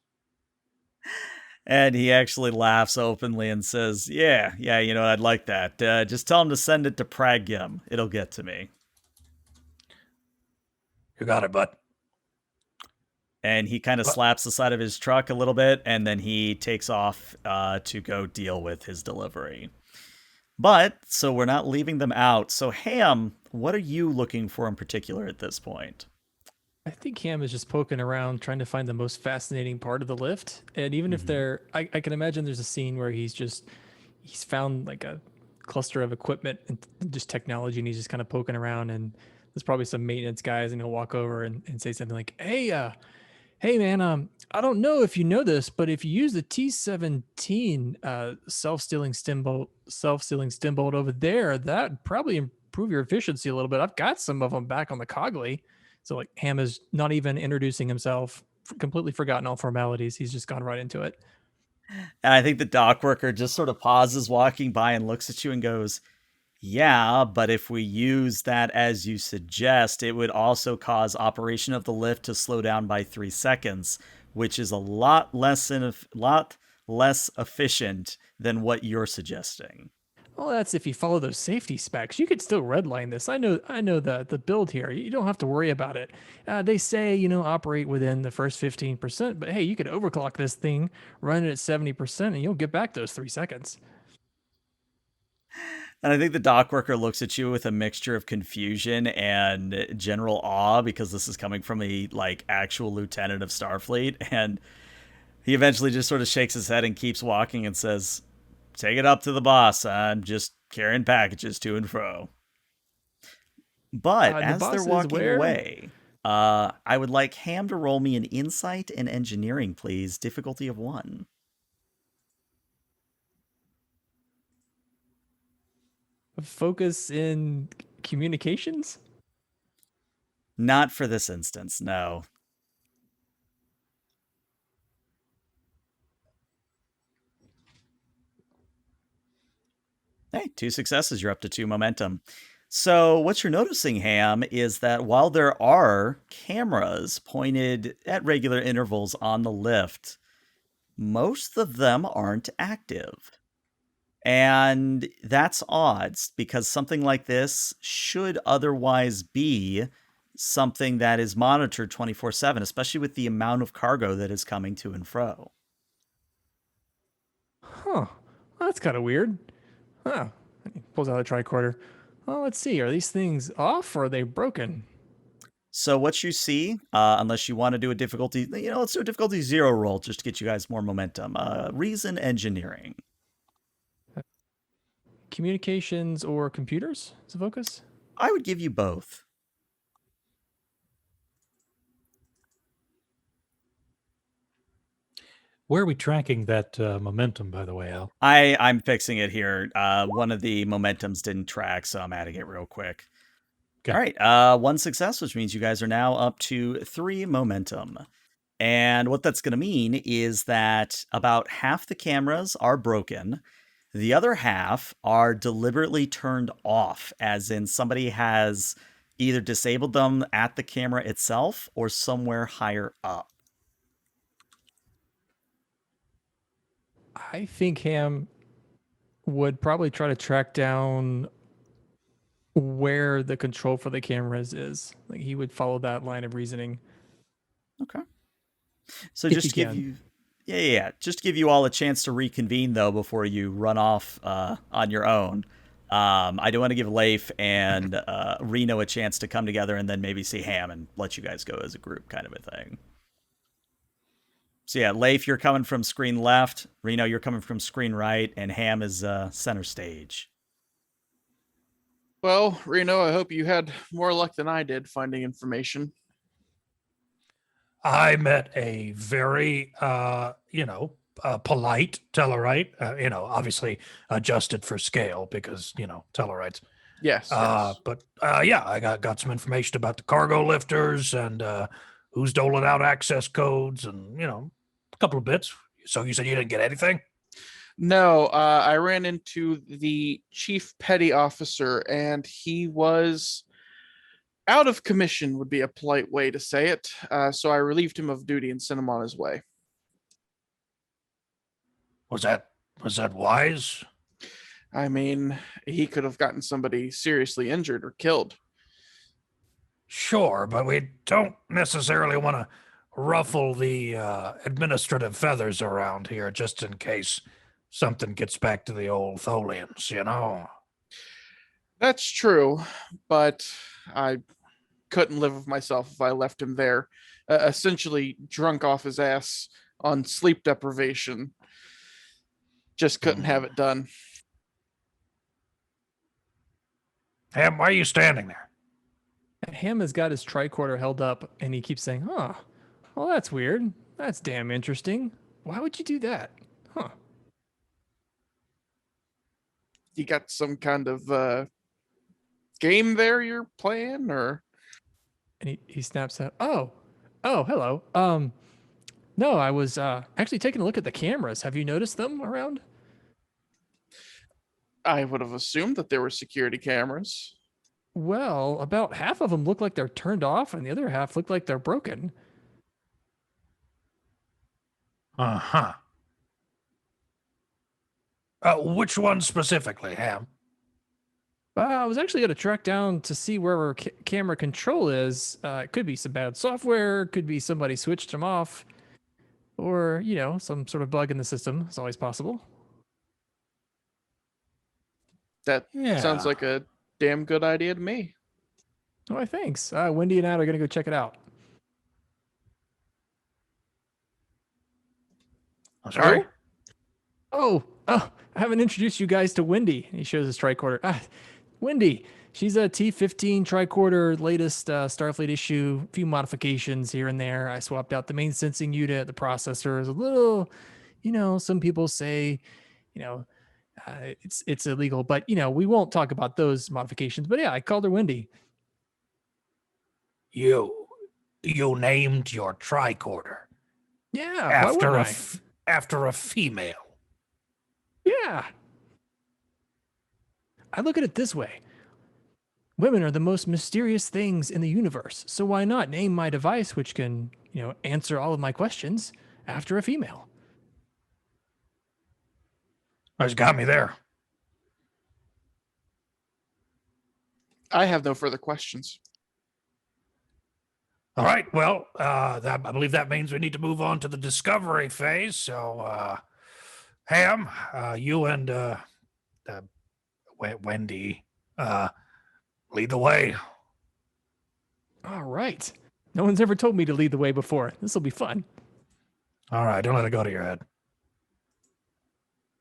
And he actually laughs openly and says, "Yeah, yeah, you know, I'd like that. Just tell him to send it to Pragyum. It'll get to me." You got it, bud. And he kind of But slaps the side of his truck a little bit, and then he takes off to go deal with his delivery. But, so we're not leaving them out. So, Ham, what are you looking for in particular at this point? I think Ham is just poking around trying to find the most fascinating part of the lift. And even if Mhm. I can imagine there's a scene where he's found like a cluster of equipment and just technology and he's just kind of poking around and there's probably some maintenance guys and he'll walk over and say something like, hey man, I don't know if you know this, but if you use the T17 self-stealing stem bolt over there, that probably improve your efficiency a little bit. I've got some of them back on the Cogley. So like Ham is not even introducing himself, completely forgotten all formalities. He's just gone right into it. And I think the dock worker just sort of pauses walking by and looks at you and goes, "Yeah, but if we use that as you suggest, it would also cause operation of the lift to slow down by 3 seconds, which is a lot less efficient than what you're suggesting." Well, that's if you follow those safety specs. You could still redline this. I know the build here. You don't have to worry about it. They say operate within the first 15%, but hey, you could overclock this thing, run it at 70%, and you'll get back those 3 seconds. And I think the dock worker looks at you with a mixture of confusion and general awe because this is coming from a like actual lieutenant of Starfleet, and he eventually just sort of shakes his head and keeps walking and says, "Take it up to the boss. I'm just carrying packages to and fro." But The as they're boss is walking where? away, I would like Ham to roll me an insight and engineering, please. Difficulty of 1. Focus in communications? Not for this instance, no. Hey, 2 successes. You're up to 2 momentum. So, what you're noticing, Ham, is that while there are cameras pointed at regular intervals on the lift, most of them aren't active. And that's odds because something like this should otherwise be something that is monitored 24/7, especially with the amount of cargo that is coming to and fro. Huh. That's kind of weird. Huh. He pulls out a tricorder. Well, let's see. Are these things off or are they broken? So, what you see, unless you want to do a difficulty, let's do a difficulty 0 roll just to get you guys more momentum. Reason engineering. Communications or computers is the focus? I would give you both. Where are we tracking that momentum, by the way, Al? I'm fixing it here. One of the momentums didn't track, so I'm adding it real quick. All Okay. right, 1 success, which means you guys are now up to 3 momentum. And what that's going to mean is that about half the cameras are broken. The other half are deliberately turned off, as in somebody has either disabled them at the camera itself or somewhere higher up. I think Ham would probably try to track down where the control for the cameras is. Like he would follow that line of reasoning Okay. So if just he to give can. you, yeah, just to give you all a chance to reconvene though before you run off on your own. I do want to give Leif and Reno a chance to come together and then maybe see Ham and let you guys go as a group, kind of a thing. So yeah, Leif, you're coming from screen left. Reno, you're coming from screen right, and Ham is center stage. Well, Reno, I hope you had more luck than I did finding information. I met a very, polite Tellarite, obviously adjusted for scale because, Tellarites. Yes, yes. But I got some information about the cargo lifters and who's doling out access codes and, a couple of bits. So you said you didn't get anything? No, I ran into the chief petty officer, and he was out of commission, would be a polite way to say it. So I relieved him of duty and sent him on his way. Was that wise? I mean, he could have gotten somebody seriously injured or killed. Sure, but we don't necessarily want to ruffle the administrative feathers around here just in case something gets back to the old Tholians. That's true, but I couldn't live with myself if I left him there, essentially drunk off his ass on sleep deprivation. Just couldn't have it done. Ham, why are you standing there? Ham has got his tricorder held up and he keeps saying, huh, well, that's weird. That's damn interesting. Why would you do that? Huh. You got some kind of game there you're playing, or? And he snaps out, oh, hello. No, I was actually taking a look at the cameras. Have you noticed them around? I would have assumed that there were security cameras. Well, about half of them look like they're turned off, and the other half look like they're broken. Uh-huh. Which one specifically, Ham? I was actually going to track down to see where our camera control is. It could be some bad software, could be somebody switched them off, or, some sort of bug in the system. It's always possible. That Yeah. sounds like a damn good idea to me. Oh, thanks. Wendy and I are going to go check it out. I'm sorry. Oh, I haven't introduced you guys to Wendy. He shows his tricorder. Wendy, she's a T15 tricorder, latest Starfleet issue, a few modifications here and there. I swapped out the main sensing unit, the processor is a little, some people say, it's illegal, but we won't talk about those modifications. But yeah, I called her Wendy. You named your tricorder Yeah, after why a wouldn't after a female. Yeah. I look at it this way. Women are the most mysterious things in the universe, so why not name my device, which can, answer all of my questions, after a female? That's got me there. I have no further questions. All right. Well, I believe that means we need to move on to the discovery phase. So, Ham, you and Wendy lead the way. All right. No one's ever told me to lead the way before. This will be fun. All right. Don't let it go to your head.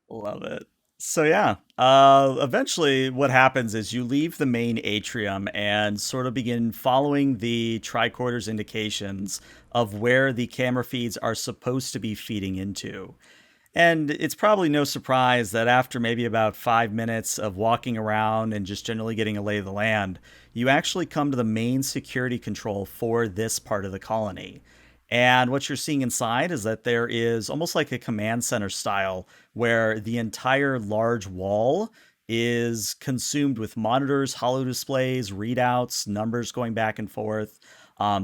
Love it. So yeah, eventually what happens is you leave the main atrium and sort of begin following the tricorder's indications of where the camera feeds are supposed to be feeding into. And it's probably no surprise that after maybe about 5 minutes of walking around and just generally getting a lay of the land, you actually come to the main security control for this part of the colony. And what you're seeing inside is that there is almost like a command center style where the entire large wall is consumed with monitors, holo displays, readouts, numbers going back and forth.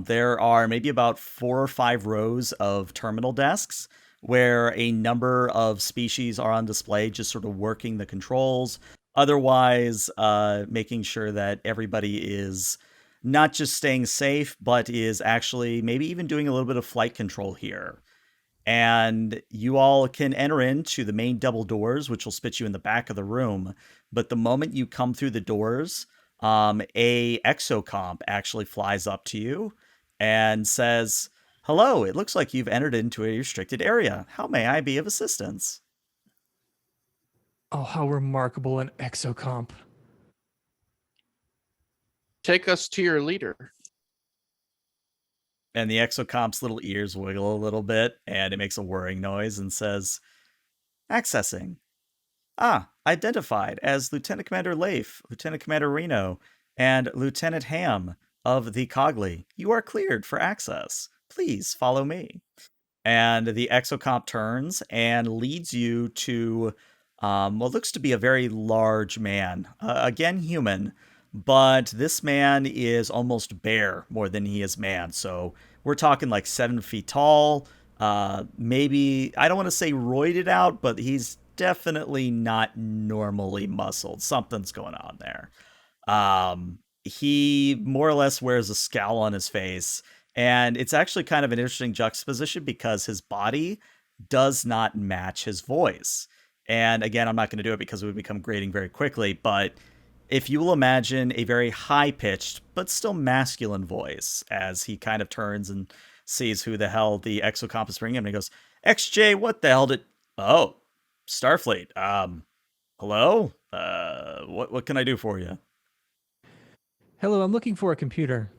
There are maybe about 4 or 5 rows of terminal desks where a number of species are on display, just sort of working the controls. Otherwise, making sure that everybody is not just staying safe, but is actually maybe even doing a little bit of flight control here. And you all can enter into the main double doors, which will spit you in the back of the room. But the moment you come through the doors, a exocomp actually flies up to you and says, "Hello, it looks like you've entered into a restricted area. How may I be of assistance?" Oh, how remarkable an exocomp. Take us to your leader. And the exocomp's little ears wiggle a little bit, and it makes a whirring noise and says, "Accessing. Ah, identified as Lieutenant Commander Leif, Lieutenant Commander Reno, and Lieutenant Ham of the Cogley. You are cleared for access. Please follow me." And the exocomp turns and leads you to what looks to be a very large man. Again, human, but this man is almost bear more than he is man. So we're talking like 7 feet tall. Maybe, I don't want to say roided out, but he's definitely not normally muscled. Something's going on there. He more or less wears a scowl on his face, and it's actually kind of an interesting juxtaposition because his body does not match his voice. And again, I'm not going to do it because it would become grating very quickly, but if you will imagine a very high pitched but still masculine voice as he kind of turns and sees who the hell the exocomp is bringing him, and he goes, "XJ, what the hell did? Oh, Starfleet. Hello. What can I do for you?" Hello, I'm looking for a computer.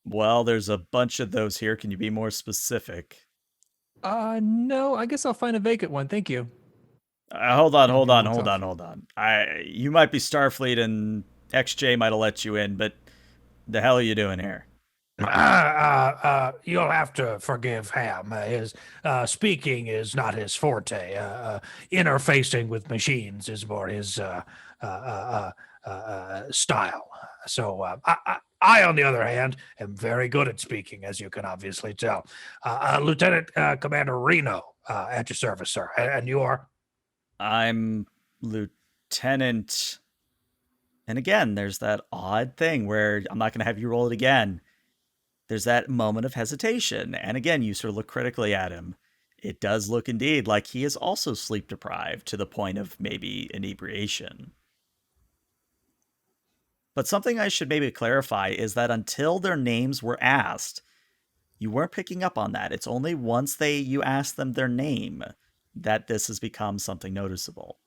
Well, there's a bunch of those here. Can you be more specific? No, I guess I'll find a vacant one. Thank you. Hold on, And hold he on, walks hold off. on, hold on. You might be Starfleet and XJ might have let you in, but the hell are you doing here? You'll have to forgive Ham. His speaking is not his forte. Interfacing with machines is more his style. So I, on the other hand, am very good at speaking, as you can obviously tell. Lieutenant Commander Reno, at your service, sir. And you are? I'm Lieutenant. And again, there's that odd thing where I'm not going to have you roll it again. There's that moment of hesitation. And again, you sort of look critically at him. It does look indeed like he is also sleep deprived to the point of maybe inebriation. But something I should maybe clarify is that until their names were asked, you weren't picking up on that. It's only once you ask them their name that this has become something noticeable.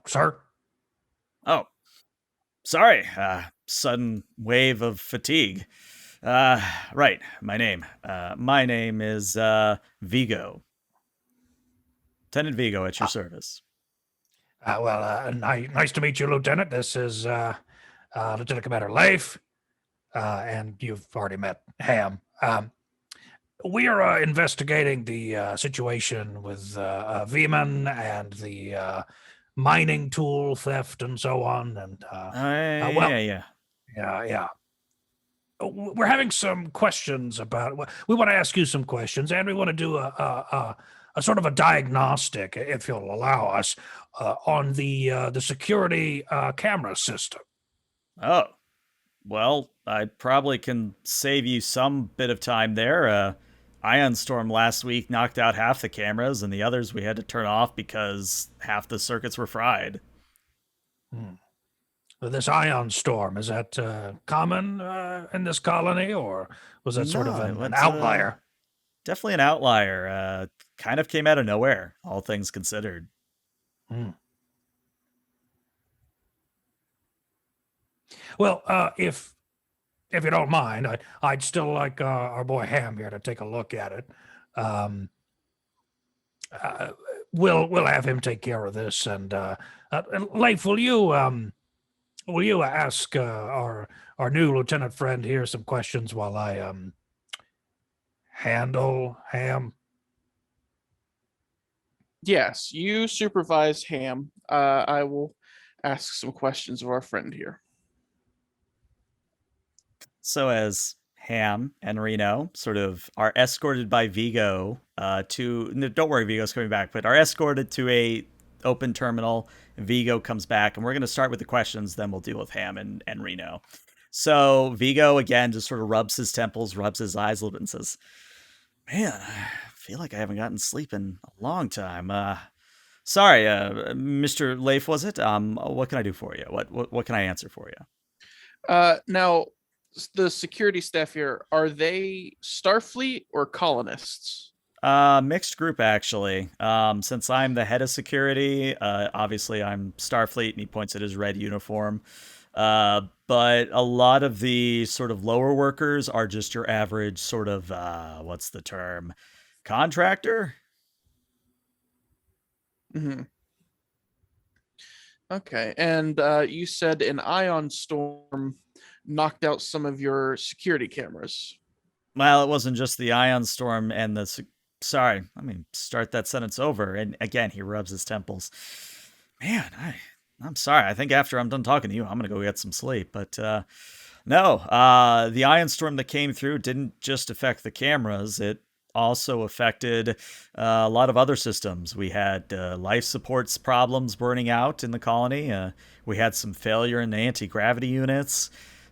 Sir? Oh, sorry. Sudden wave of fatigue. Right. My name. My name is Vigo. Lieutenant Vigo at your service. Nice to meet you, Lieutenant. This is Lieutenant Commander Leif, and you've already met Ham. We are investigating the situation with Veman and the mining tool theft and so on. And Yeah. yeah. We're having some questions about. We want to ask you some questions, and we want to do a sort of a diagnostic, if you'll allow us, on the security camera system. Oh, well, I probably can save you some bit of time there. Ion Storm last week knocked out half the cameras, and the others we had to turn off because half the circuits were fried. This ion storm, is that common in this colony, or was that sort of No, an it's outlier? definitely an outlier. Kind of came out of nowhere, all things considered. Hmm. Well, if you don't mind, I'd still like our boy Ham here to take a look at it. Um, uh, we'll have him take care of this. And Leif, will you ask our new lieutenant friend here some questions while I handle Ham? Yes, you supervise Ham. I will ask some questions of our friend here. So as Ham and Reno sort of are escorted by Vigo to. No, don't worry, Vigo's coming back, but are escorted to a open terminal. Vigo comes back, and we're going to start with the questions. Then we'll deal with Ham and Reno. So Vigo again just sort of rubs his temples, rubs his eyes a little bit, and says, "Man, I feel like I haven't gotten sleep in a long time. Sorry, Mr. Leif, was it? What can I do for you? What can I answer for you?" Now, the security staff here, are they Starfleet or colonists? Mixed group actually. Since I'm the head of security, obviously I'm Starfleet, and he points at his red uniform. But a lot of the sort of lower workers are just your average sort of what's the term? Contractor? Hmm. Okay, and you said an ion storm knocked out some of your security cameras. Well, it wasn't just the ion storm and sorry, let me start that sentence over. And again, he rubs his temples. Man, I'm sorry. I think after I'm done talking to you, I'm gonna go get some sleep. But no, the ion storm that came through didn't just affect the cameras. It also affected a lot of other systems. We had life supports problems burning out in the colony. We had some failure in the anti-gravity units.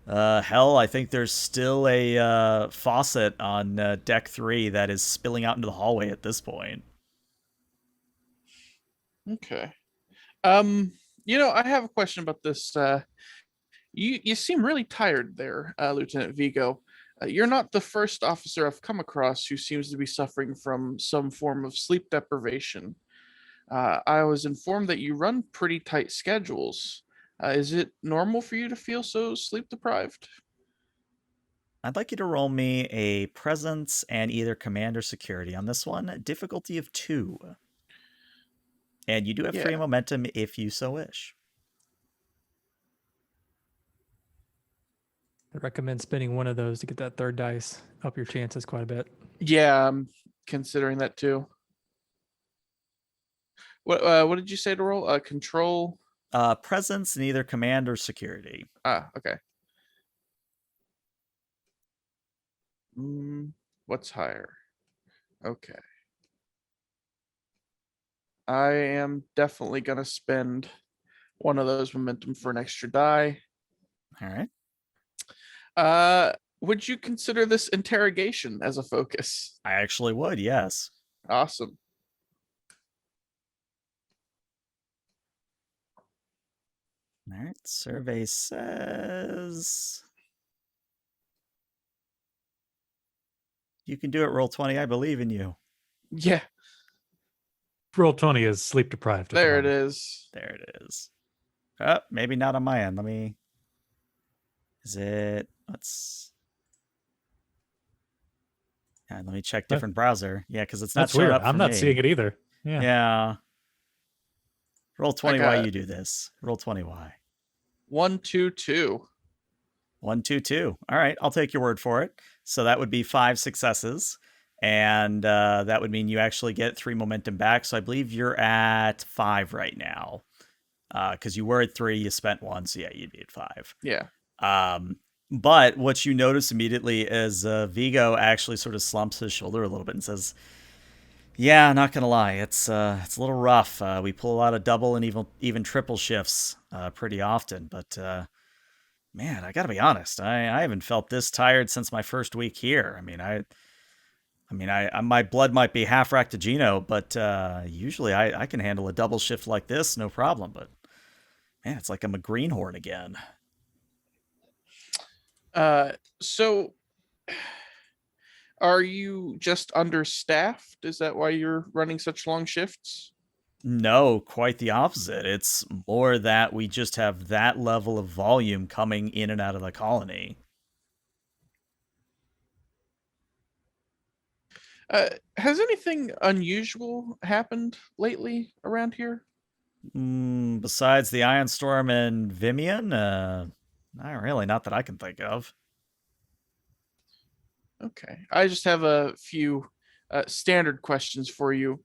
Hell, I think there's still a faucet on deck 3 that is spilling out into the hallway at this point. Okay. I have a question about this. You seem really tired there, Lieutenant Vigo. You're not the first officer I've come across who seems to be suffering from some form of sleep deprivation. I was informed that you run pretty tight schedules. Is it normal for you to feel so sleep deprived? I'd like you to roll me a presence and either command or security on this one. Difficulty of 2. And you do have 3 Yeah. momentum if you so wish. I recommend spending one of those to get that third dice. Up your chances quite a bit. Yeah, I'm considering that too. What did you say to roll? Control. Presence and either command or security. Okay. What's higher? Okay. I am definitely gonna spend one of those momentum for an extra die. All right. Would you consider this interrogation as a focus? I actually would, yes. Awesome. All right. Survey says you can do it, roll 20. I believe in you. Yeah, Roll 20 is sleep deprived. at the there it moment. is. There it is. Maybe not on my end. Let me. Is it? Let me check different browser. Yeah, because it's not That's showing weird. up for I'm not me. seeing it either. Yeah. Yeah. Roll 20 got why it. you do this. Roll 20 why. 1, 2, 2. 1, 2, 2. All right, I'll take your word for it. So that would be 5 successes. And that would mean you actually get 3 momentum back. So I believe you're at 5 right now. Because you were at 3, you spent 1. So yeah, you need 5. Yeah. But what you notice immediately is Vigo actually sort of slumps his shoulder a little bit and says, "Yeah, not gonna lie, it's a little rough. We pull a lot of double and even triple shifts pretty often, but man, I gotta be honest, I haven't felt this tired since my first week here. My blood might be half Ractogeno, but usually I can handle a double shift like this, no problem. But man, it's like I'm a greenhorn again." So are you just understaffed? Is that why you're running such long shifts? No, quite the opposite. It's more that we just have that level of volume coming in and out of the colony. Has anything unusual happened lately around here? Besides the Ion Storm and Vimian, not really, not that I can think of. Okay. I just have a few standard questions for you.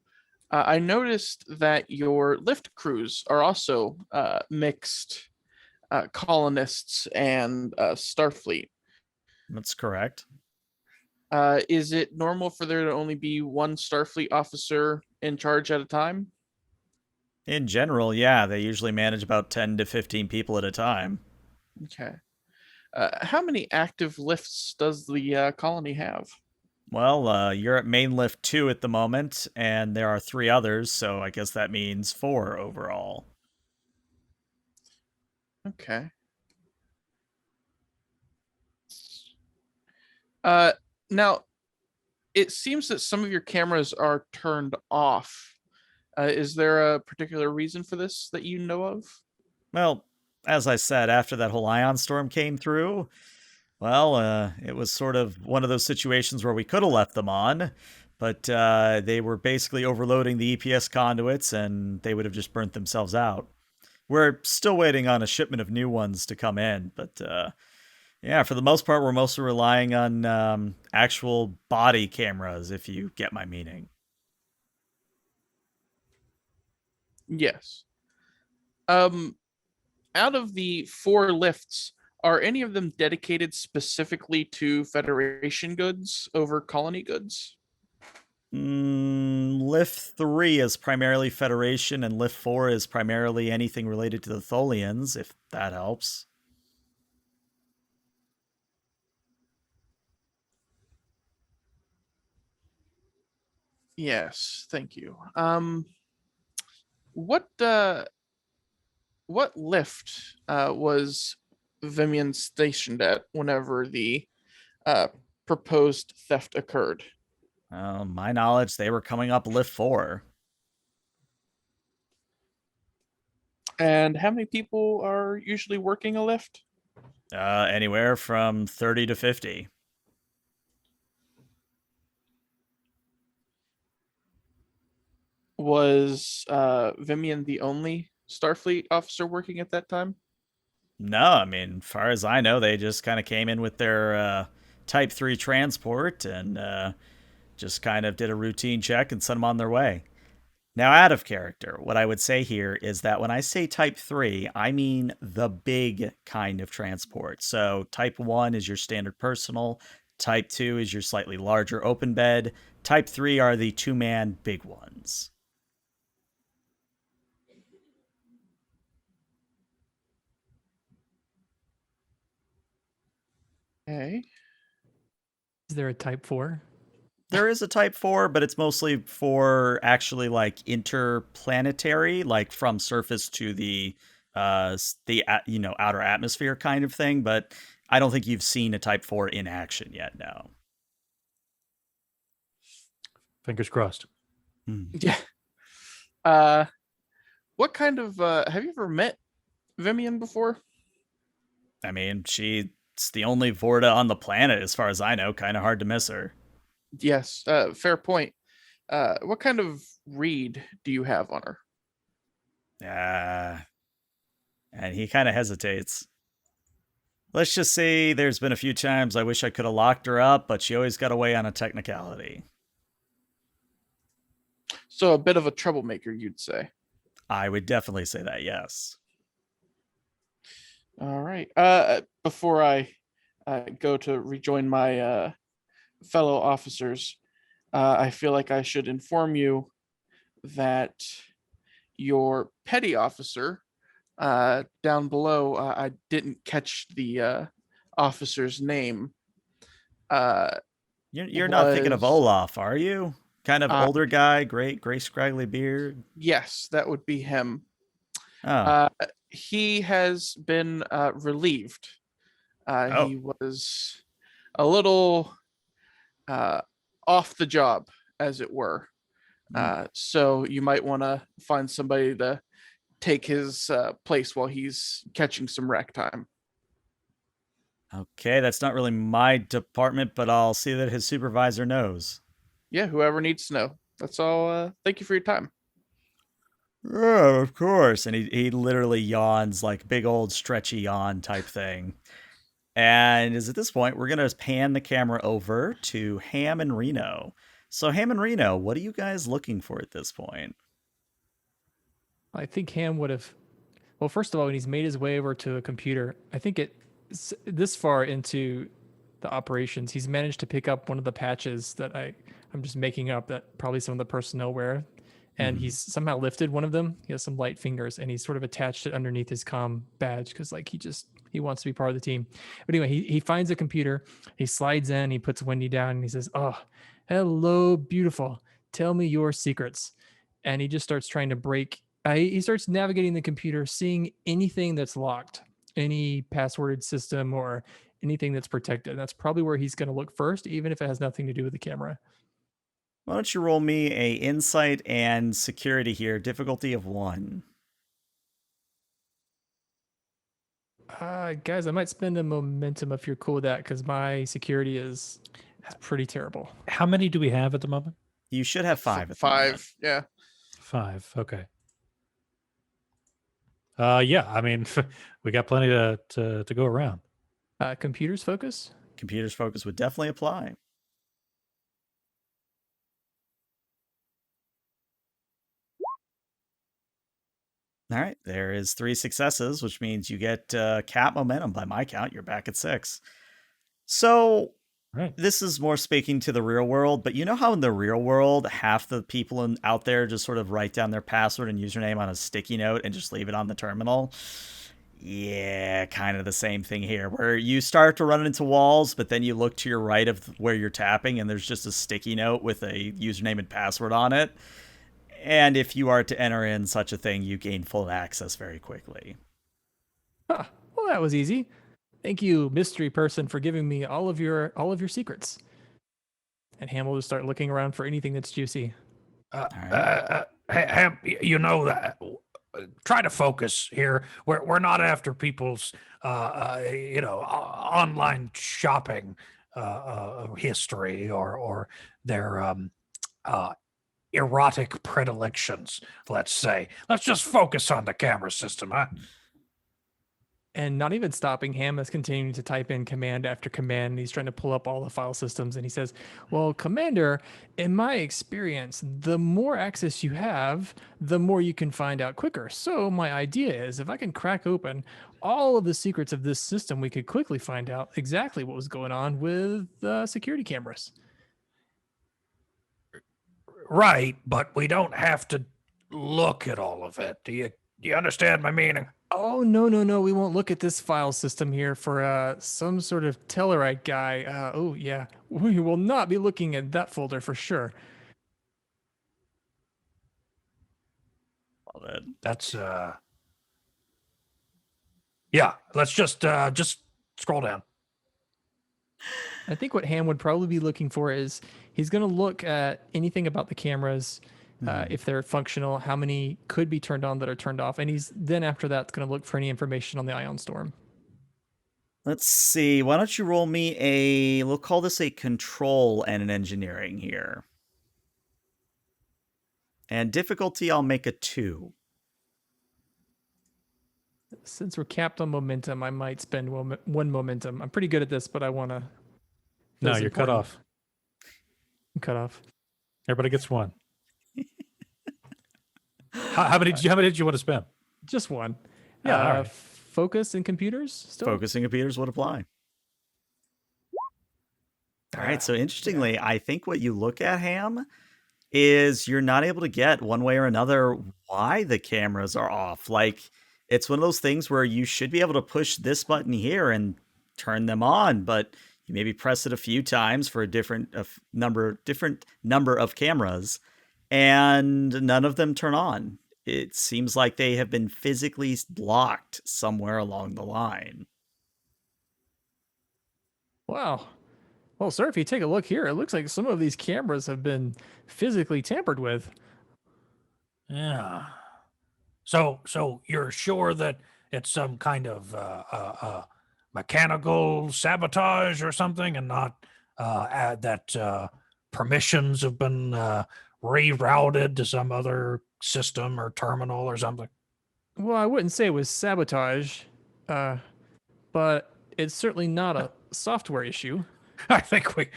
I noticed that your lift crews are also mixed colonists and Starfleet. That's correct. Is it normal for there to only be one Starfleet officer in charge at a time? In general, yeah, they usually manage about 10 to 15 people at a time. Okay. How many active lifts does the colony have? Well, you're at main lift 2 at the moment, and there are 3 others, so I guess that means 4 overall. Okay. Uh, Now, it seems that some of your cameras are turned off. Is there a particular reason for this that you know of? Well, as I said, after that whole ion storm came through, well, it was sort of one of those situations where we could have left them on, but they were basically overloading the EPS conduits and they would have just burnt themselves out. We're still waiting on a shipment of new ones to come in, but yeah, for the most part, we're mostly relying on actual body cameras, if you get my meaning. Yes. Um, Out of the four lifts, are any of them dedicated specifically to Federation goods over colony goods? Lift 3 is primarily Federation, and Lift 4 is primarily anything related to the Tholians, if that helps. Yes, thank you. What what lift was Vimian stationed at whenever the uh, proposed theft occurred? My knowledge, they were coming up Lift 4. And how many people are usually working a lift? Anywhere from 30 to 50. Was Vimian the only Starfleet officer working at that time? No, I mean, far as I know, they just kind of came in with their Type 3 transport and just kind of did a routine check and sent them on their way. Now, out of character, what I would say here is that when I say Type 3, I mean the big kind of transport. So, Type 1 is your standard personal, Type 2 is your slightly larger open bed, Type 3 are the 2-man big ones. Okay. Is there a Type 4? There is a Type 4, but it's mostly for actually like interplanetary, like from surface to the outer atmosphere kind of thing, but I don't think you've seen a Type 4 in action yet, no. Fingers crossed. Yeah. Uh, what kind of have you ever met Vimian before? I mean, she's the only Vorta on the planet as far as I know, kind of hard to miss her. Yes, fair point. What kind of read do you have on her? Uh, and he kind of hesitates. Let's just say there's been a few times I wish I could have locked her up, but she always got away on a technicality. So a bit of a troublemaker, you'd say. I would definitely say that, yes. All right. Before I go to rejoin my fellow officers, I feel like I should inform you that your petty officer down below, I didn't catch the officer's name. Uh, You're not thinking of was Olaf, are you? Kind of uh, older guy, great, gray, scraggly beard. yes, that would be him. Oh, Uh, he has been relieved. oh, He was a little uh, off the job, as it were. hmm. So you might want to find somebody to take his place while he's catching some rack time. Okay, that's not really my department, but I'll see that his supervisor knows. Yeah, whoever needs to know. That's all. Thank you for your time. Oh, of course. And he literally yawns like big old stretchy yawn type thing. And is at this point, we're going to pan the camera over to Ham and Reno. So, Ham and Reno, what are you guys looking for at this point? I think Ham would have. Well, first of all, when he's made his way over to a computer, I think this far into the operations, he's managed to pick up one of the patches that I'm just making up that probably some of the personnel wear. And he's somehow lifted one of them. He has some light fingers, and he's sort of attached it underneath his comm badge because, like, he wants to be part of the team. But anyway, he finds a computer. He slides in. He puts Wendy down, and he says, "Oh, hello, beautiful. Tell me your secrets." And he just starts trying to break. He starts navigating the computer, seeing anything that's locked, any passworded system or anything that's protected. That's probably where he's going to look first, even if it has nothing to do with the camera. Why don't you roll me a insight and security here, difficulty of 1. Guys, I might spend a momentum if you're cool with that, because my security is pretty terrible. How many do we have at the moment? You should have 5 at the moment. 5. Yeah. 5. Okay. Yeah. I mean, we got plenty to go around. Computers focus. Computers focus would definitely apply. All right, there is 3 successes, which means you get cap momentum. By my count, you're back at 6. So Right. this is more speaking to the real world, but you know how in the real world, half the people out there just sort of write down their password and username on a sticky note and just leave it on the terminal? Yeah, kind of the same thing here, where you start to run into walls, but then you look to your right of where you're tapping, and there's just a sticky note with a username and password on it. And if you are to enter in such a thing, you gain full access very quickly. Huh. Well, that was easy. Thank you, mystery person, for giving me all of your secrets. And Ham will just start looking around for anything that's juicy. Ham, you know that. Try to focus here. We're not after people's, online shopping history or their erotic predilections. Let's say. Let's just focus on the camera system, huh? And not even stopping, Ham is continuing to type in command after command. And he's trying to pull up all the file systems. And he says, well, Commander, in my experience, the more access you have, the more you can find out quicker. So my idea is if I can crack open all of the secrets of this system, we could quickly find out exactly what was going on with security cameras. Right, but we don't have to look at all of it. Do you understand my meaning? Oh, no. We won't look at this file system here for some sort of Tellarite guy. Oh, yeah. We will not be looking at that folder for sure. Love it. That's yeah, let's just scroll down. I think what Ham would probably be looking for is he's going to look at anything about the cameras, if they're functional, how many could be turned on that are turned off. And he's then after that going to look for any information on the ion storm. Let's see. Why don't you roll me we'll call this a control and an engineering here. And difficulty, I'll make a 2. Since we're capped on momentum, I might spend one momentum. I'm pretty good at this, but I want to. No, you're cut off. I'm cut off. Everybody gets 1. How many did you want to spend? Just one. Yeah. All right. Focus and computers still? Focusing computers would apply. All right, so interestingly, I think what you look at, Ham, is you're not able to get one way or another why the cameras are off. Like, it's one of those things where you should be able to push this button here and turn them on, but you maybe press it a few times for a different number of cameras, and none of them turn on. It seems like they have been physically blocked somewhere along the line. Wow. Well, sir, if you take a look here, it looks like some of these cameras have been physically tampered with. Yeah. So you're sure that it's some kind of mechanical sabotage or something, and not that permissions have been rerouted to some other system or terminal or something? Well, I wouldn't say it was sabotage, but it's certainly not a software issue. I think we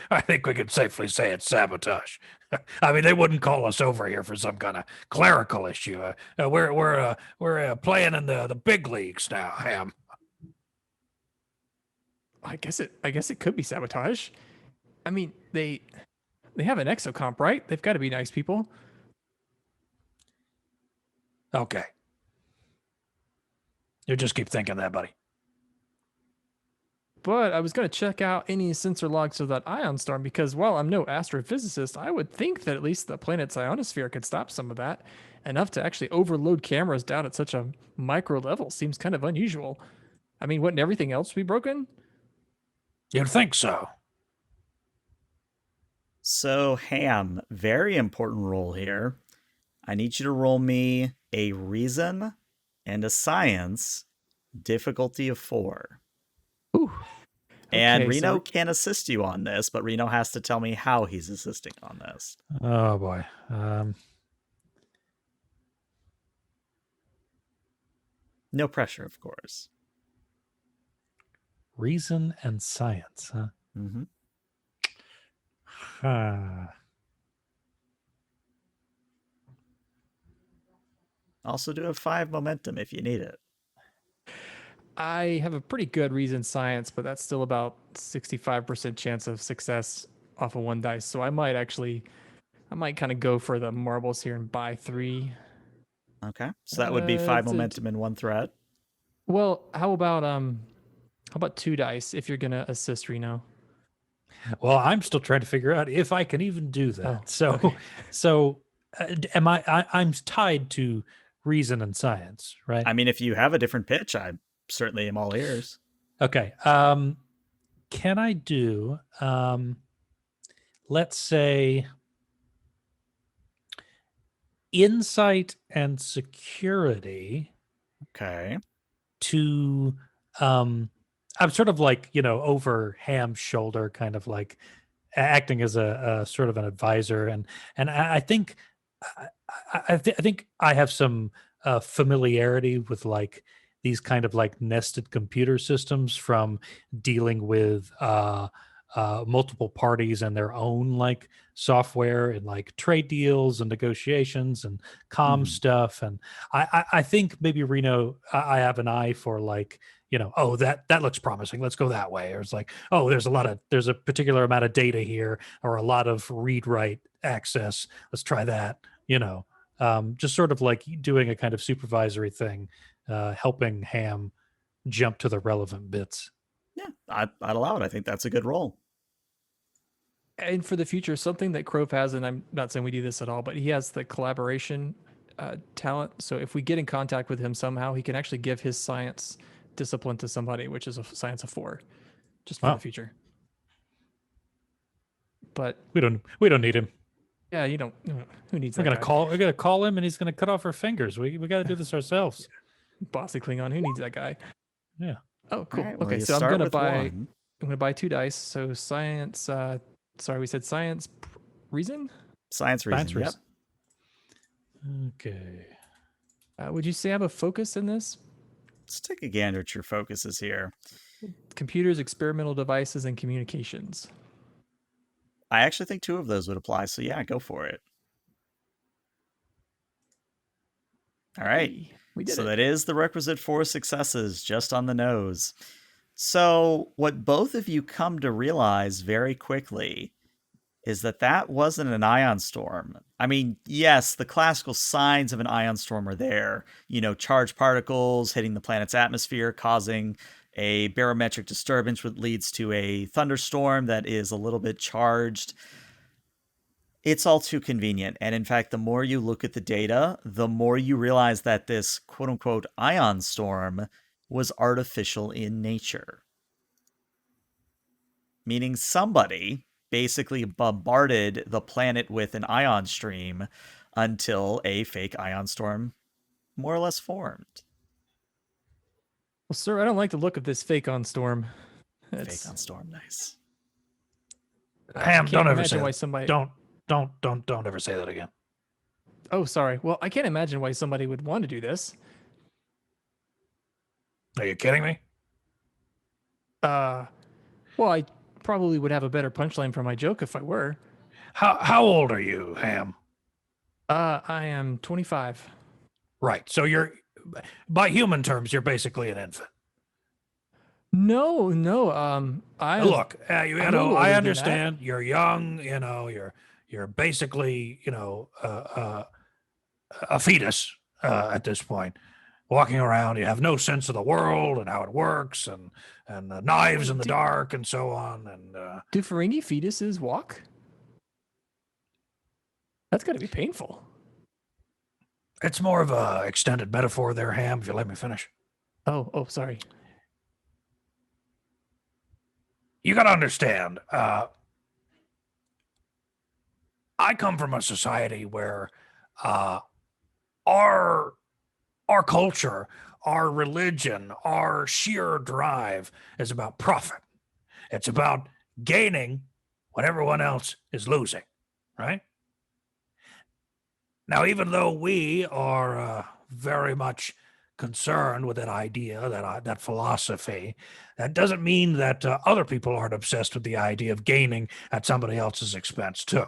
could safely say it's sabotage. I mean, they wouldn't call us over here for some kind of clerical issue. We're playing in the big leagues now, Ham. I guess it could be sabotage. I mean, they have an exocomp, right? They've got to be nice people. Okay. You just keep thinking that, buddy. But I was going to check out any sensor logs of that ion storm because while I'm no astrophysicist, I would think that at least the planet's ionosphere could stop some of that. Enough to actually overload cameras down at such a micro level seems kind of unusual. I mean, wouldn't everything else be broken? You'd think so. So, Ham, very important role here. I need you to roll me a reason and a science, difficulty of 4. Ooh. And Okay, Reno so can assist you on this, but Reno has to tell me how he's assisting on this. Oh boy. No pressure, of course. Reason and science, huh? Mm-hmm. Also do have 5 momentum if you need it. I have a pretty good reason science, but that's still about 65% chance of success off of 1 dice. So I might kind of go for the marbles here and buy 3. Okay. So that would be 5 d- momentum in 1 threat. Well, how about 2 dice if you're gonna assist Reno? Well, I'm still trying to figure out if I can even do that. Oh, so, okay. so am I'm tied to reason and science, right? I mean, if you have a different pitch, I certainly am all ears. Okay. Can I do, let's say, insight and security Okay. to, I'm sort of like, over Ham's shoulder, kind of like acting as a sort of an advisor. And I think, I think I have some familiarity with like these kind of like nested computer systems from dealing with multiple parties and their own like software and like trade deals and negotiations and comm Mhm. stuff. And I think maybe Reno, I have an eye for like, oh, that looks promising. Let's go that way. Or it's like, oh, there's a particular amount of data here or a lot of read write access. Let's try that. Just sort of like doing a kind of supervisory thing, helping Ham jump to the relevant bits. Yeah, I'd allow it. I think that's a good roll. And for the future, something that Crove has, and I'm not saying we do this at all, but he has the collaboration talent. So if we get in contact with him somehow, he can actually give his science discipline to somebody, which is a science of 4, just for Wow. the future. But We don't need him. yeah, you don't. Who needs We're that gonna guy? we're gonna call him and he's gonna cut off our fingers. We got to do this ourselves. Bossy Klingon. Who needs that guy? Yeah. Oh, cool. All right, well, Okay, you so I'm start gonna with buy. 1. I'm gonna buy 2 dice. So science. Sorry, we said science. Reason. Science reason. Science Yep. reason. Okay. Would you say I have a focus in this? Let's take a gander at your focuses here. Computers, experimental devices, and communications. I actually think 2 of those would apply. So yeah, go for it. All right. Hey, we did So it. that is the requisite 4 successes, just on the nose. So what both of you come to realize very quickly is that wasn't an ion storm. I mean, yes, the classical signs of an ion storm are there. Charged particles hitting the planet's atmosphere, causing a barometric disturbance, which leads to a thunderstorm that is a little bit charged. It's all too convenient. And in fact, the more you look at the data, the more you realize that this quote unquote ion storm was artificial in nature. Meaning somebody basically bombarded the planet with an ion stream until a fake ion storm more or less formed. Well, sir, I don't like the look of this fake on storm. Fake on storm, nice. Ham, can't don't ever imagine say why that. somebody- Don't ever say that again. Oh, sorry. Well, I can't imagine why somebody would want to do this. Are you kidding me? Well, I probably would have a better punchline for my joke if I were. How old are you, Ham? I am 25. Right. So you're, by human terms, you're basically an infant. No, no. Look, I'm a little I older than that. understand you're young. You're basically, a fetus at this point, walking around. You have no sense of the world and how it works, and knives in the Do, dark and so on. And do Ferengi fetuses walk? That's got to be painful. it's more of a extended metaphor there, Ham. If you let me finish, Oh, sorry. you got to understand. I come from a society where uh, our our culture, our religion, our sheer drive is about profit. It's about gaining what everyone else is losing, right? Now, even though we are very much concerned with that idea, that philosophy, that doesn't mean that other people aren't obsessed with the idea of gaining at somebody else's expense too.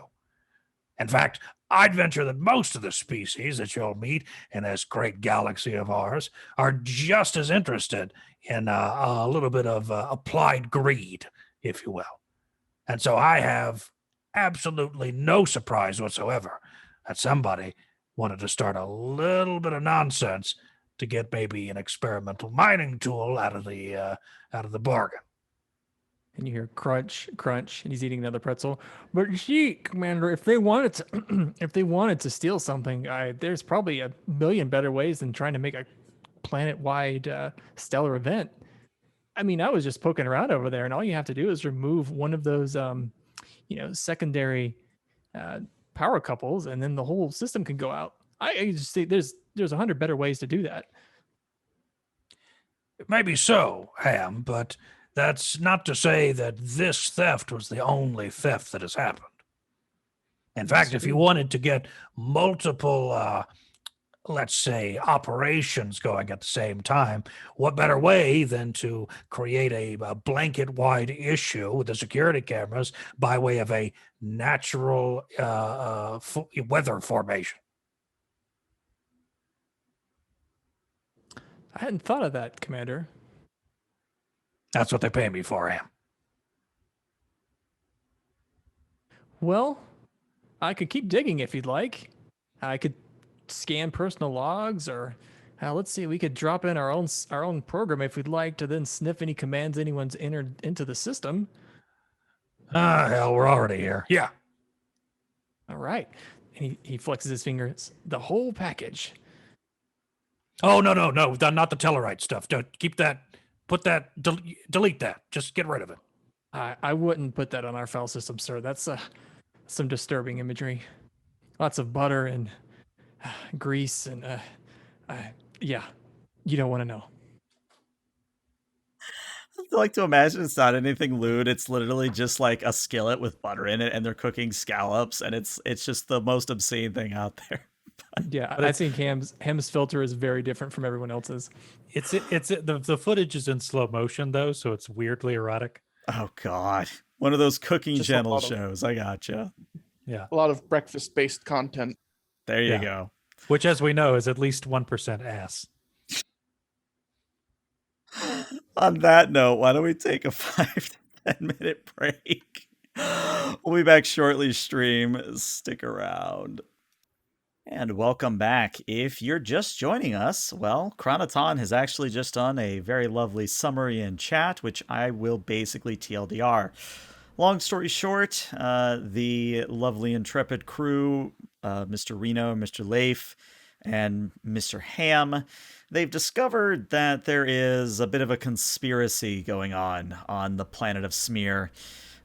In fact, I'd venture that most of the species that you'll meet in this great galaxy of ours are just as interested in a little bit of applied greed, if you will. And so I have absolutely no surprise whatsoever that somebody wanted to start a little bit of nonsense to get maybe an experimental mining tool out of the bargain. And you hear crunch, crunch, and he's eating another pretzel. But gee, Commander, if they wanted to, if they wanted to steal something, there's probably a million better ways than trying to make a planet-wide stellar event. I mean, I was just poking around over there, and all you have to do is remove one of those, secondary uh, power couples, and then the whole system can go out. I just say there's 100 better ways to do that. Maybe so, Ham, but that's not to say that this theft was the only theft that has happened. In fact, if you wanted to get multiple, let's say, operations going at the same time, what better way than to create a blanket wide issue with the security cameras by way of a natural weather formation? I hadn't thought of that, Commander. That's what they pay me for, Ham. Well, I could keep digging if you'd like. I could scan personal logs, or let's see, we could drop in our own program if we'd like to then sniff any commands anyone's entered into the system. Ah, hell, we're already here. Yeah. All right. And he flexes his fingers. The whole package. Oh, no, not the Tellarite stuff. Don't keep that. Put that. Delete that. Just get rid of it. I wouldn't put that on our file system, sir. That's some disturbing imagery. Lots of butter and grease and yeah, you don't want to know. I like to imagine it's not anything lewd. It's literally just like a skillet with butter in it, and they're cooking scallops, and it's just the most obscene thing out there. Yeah, I think Ham's filter is very different from everyone else's. The footage is in slow motion though, so it's weirdly erotic. Oh God, one of those cooking Just a channel lot of- shows. I gotcha. Yeah, A lot of breakfast-based content. There you Yeah. go. which, as we know, is at least 1% ass. On that note, why don't we take a 5 to 10 minute break? We'll be back shortly. Stream, stick around. And welcome back. If you're just joining us, well, Chronoton has actually just done a very lovely summary in chat, which I will basically TLDR. Long story short, the lovely intrepid crew, Mr. Reno, Mr. Leif, and Mr. Ham, they've discovered that there is a bit of a conspiracy going on the planet of Smir.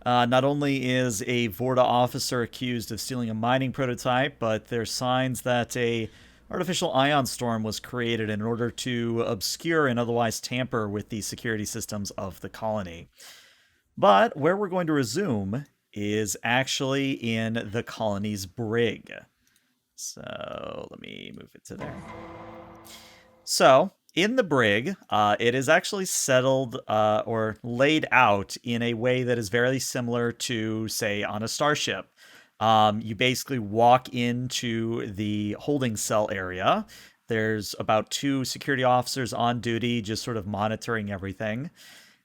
Not only is a Vorta officer accused of stealing a mining prototype, but there's signs that a artificial ion storm was created in order to obscure and otherwise tamper with the security systems of the colony. But where we're going to resume is actually in the colony's brig. So let me move it to there. So in the brig, it is actually settled or laid out in a way that is very similar to, say, on a starship. You basically walk into the holding cell area. There's about 2 security officers on duty, just sort of monitoring everything.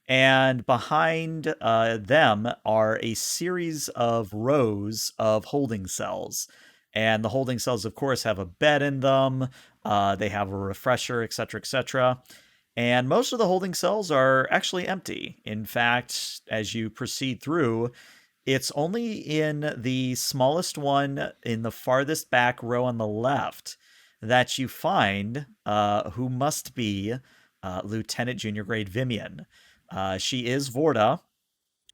And behind them are a series of rows of holding cells. And the holding cells, of course, have a bed in them. They have a refresher, etc., etc. And most of the holding cells are actually empty. In fact, as you proceed through, it's only in the smallest one in the farthest back row on the left that you find who must be Lieutenant Junior Grade Vimian. She is Vorta,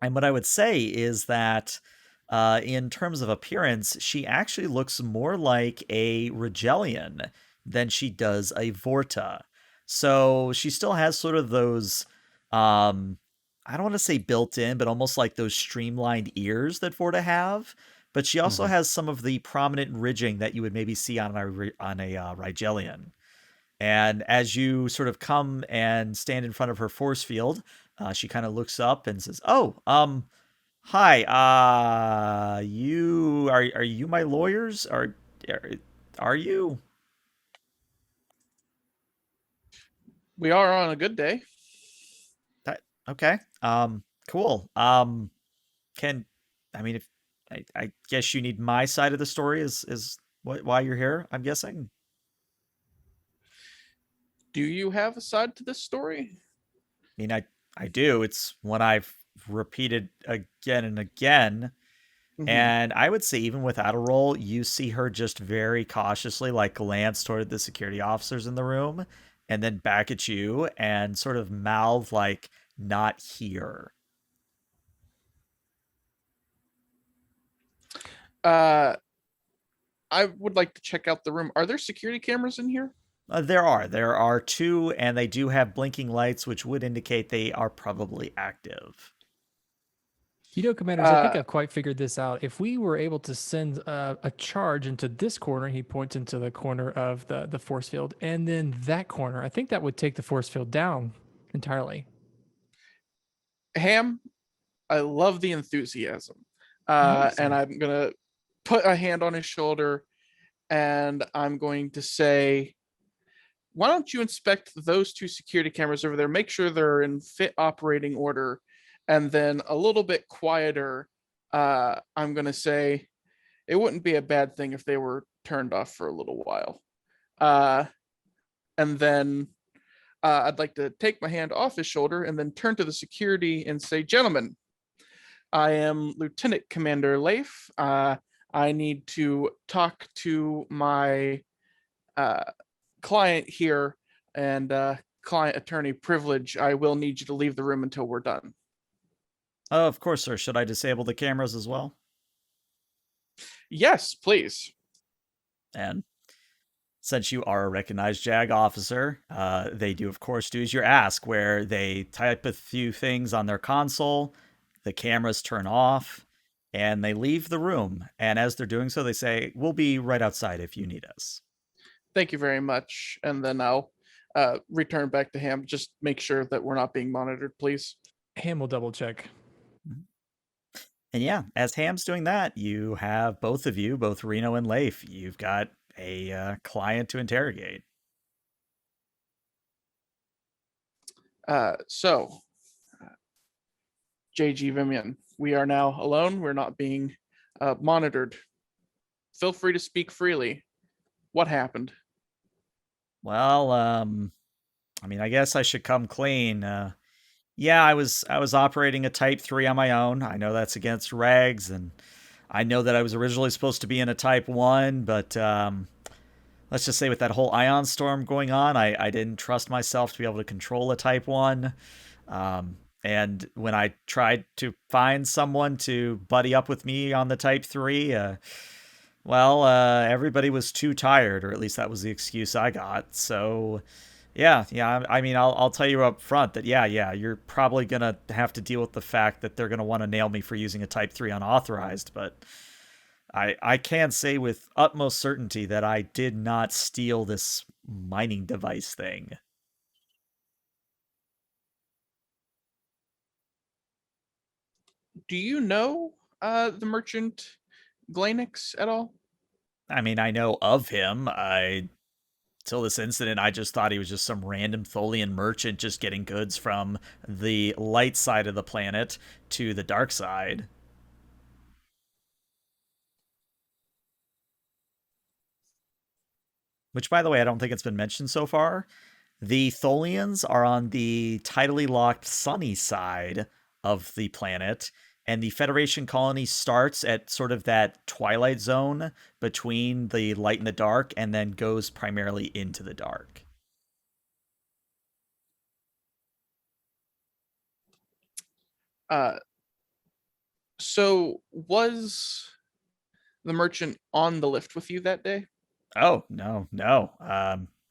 and what I would say is that in terms of appearance, she actually looks more like a Rigelian than she does a Vorta. So she still has sort of those, I don't want to say built in, but almost like those streamlined ears that Vorta have. But she also Mhm. has some of the prominent ridging that you would maybe see on a Rigelian. And as you sort of come and stand in front of her force field, she kind of looks up and says, "Oh, hi. You are you my lawyers? Are you?" We are on a good day. That okay. Cool. Can I mean if I guess you need my side of the story is why you're here, I'm guessing. Do you have a side to this story? I mean I do. It's one I've repeated again and again. Hmm. And I would say, even without a roll, you see her just very cautiously, like, glance toward the security officers in the room and then back at you and sort of mouth, like, not here. Uh, I would like to check out the room. Are there security cameras in here? There are two, and they do have blinking lights, which would indicate they are probably active. Commanders, I think Uh, I've quite figured this out. If we were able to send a charge into this corner, he points into the corner of the force field, and then that corner, I think that would take the force field down entirely. Ham, I love the enthusiasm. And Amazing. I'm gonna put a hand on his shoulder, and I'm going to say, why don't you inspect those two security cameras over there? Make sure they're in fit operating order. And then a little bit quieter, I'm going to say it wouldn't be a bad thing if they were turned off for a little while. Uh, and then I'd like to take my hand off his shoulder and then turn to the security and say, gentlemen, I am Lieutenant Commander Leif. I need to talk to my uh, client here and client attorney privilege. I will need you to leave the room until we're done. Oh, of course, sir. Should I disable the cameras as well? Yes, please. And since you are a recognized JAG officer, they do, of course, do as you ask, where they type a few things on their console, the cameras turn off, and they leave the room. And as they're doing so, they say, "We'll be right outside if you need us." Thank you very much. And then I'll return back to him. Just make sure that we're not being monitored, please. Ham will double check. And yeah, as Ham's doing that, you have both of you, both Reno and Leif, you've got a client to interrogate. So, JG Vimian, we are now alone. We're not being monitored. Feel free to speak freely. What happened? Well, I mean, I guess I should come clean. Yeah, I was operating a Type 3 on my own. I know that's against regs, and I know that I was originally supposed to be in a Type 1, but let's just say with that whole ion storm going on, I didn't trust myself to be able to control a Type 1. And when I tried to find someone to buddy up with me on the Type 3, well, everybody was too tired, or at least that was the excuse I got. So, yeah. I mean, I'll tell you up front that yeah, you're probably gonna have to deal with the fact that they're gonna want to nail me for using a Type 3 unauthorized. But I can say with utmost certainty that I did not steal this mining device thing. Do you know the merchant Glanix at all? I mean, I know of him. I Till this incident, I just thought he was just some random Tholian merchant just getting goods from the light side of the planet to the dark side. Which, by the way, I don't think it's been mentioned so far. The Tholians are on the tidally locked sunny side of the planet, and the Federation colony starts at sort of that twilight zone between the light and the dark, and then goes primarily into the dark. Uh, so was the merchant on the lift with you that day? Oh, no, no.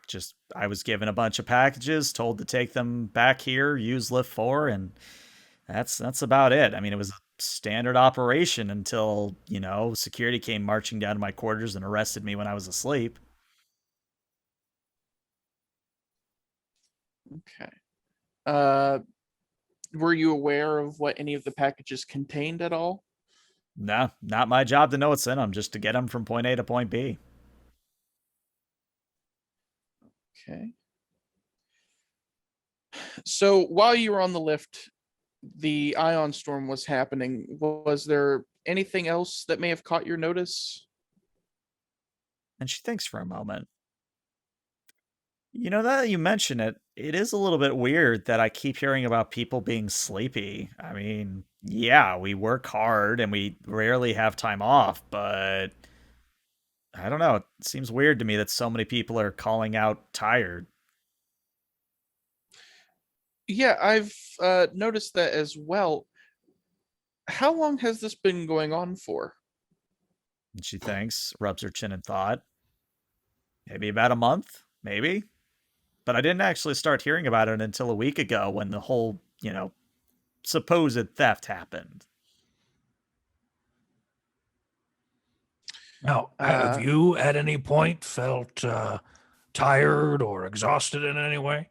Just I was given a bunch of packages, told to take them back here, use lift 4, and that's about it. I mean, it was a standard operation until, security came marching down to my quarters and arrested me when I was asleep. Okay. Uh, were you aware of what any of the packages contained at all? No, not my job to know what's in them, just to get them from point A to point B. Okay. So while you were on the lift, the ion storm was happening. Was there anything else that may have caught your notice? And she thinks for a moment. That you mention it, it is a little bit weird that I keep hearing about people being sleepy. I mean, yeah, we work hard and we rarely have time off, but I don't know. It seems weird to me that so many people are calling out tired. Yeah, I've noticed that as well. How long has this been going on for? And she thinks, rubs her chin in thought. Maybe about a month, maybe. But I didn't actually start hearing about it until a week ago when the whole, supposed theft happened. Now, have Uh, you at any point felt tired or exhausted in any way?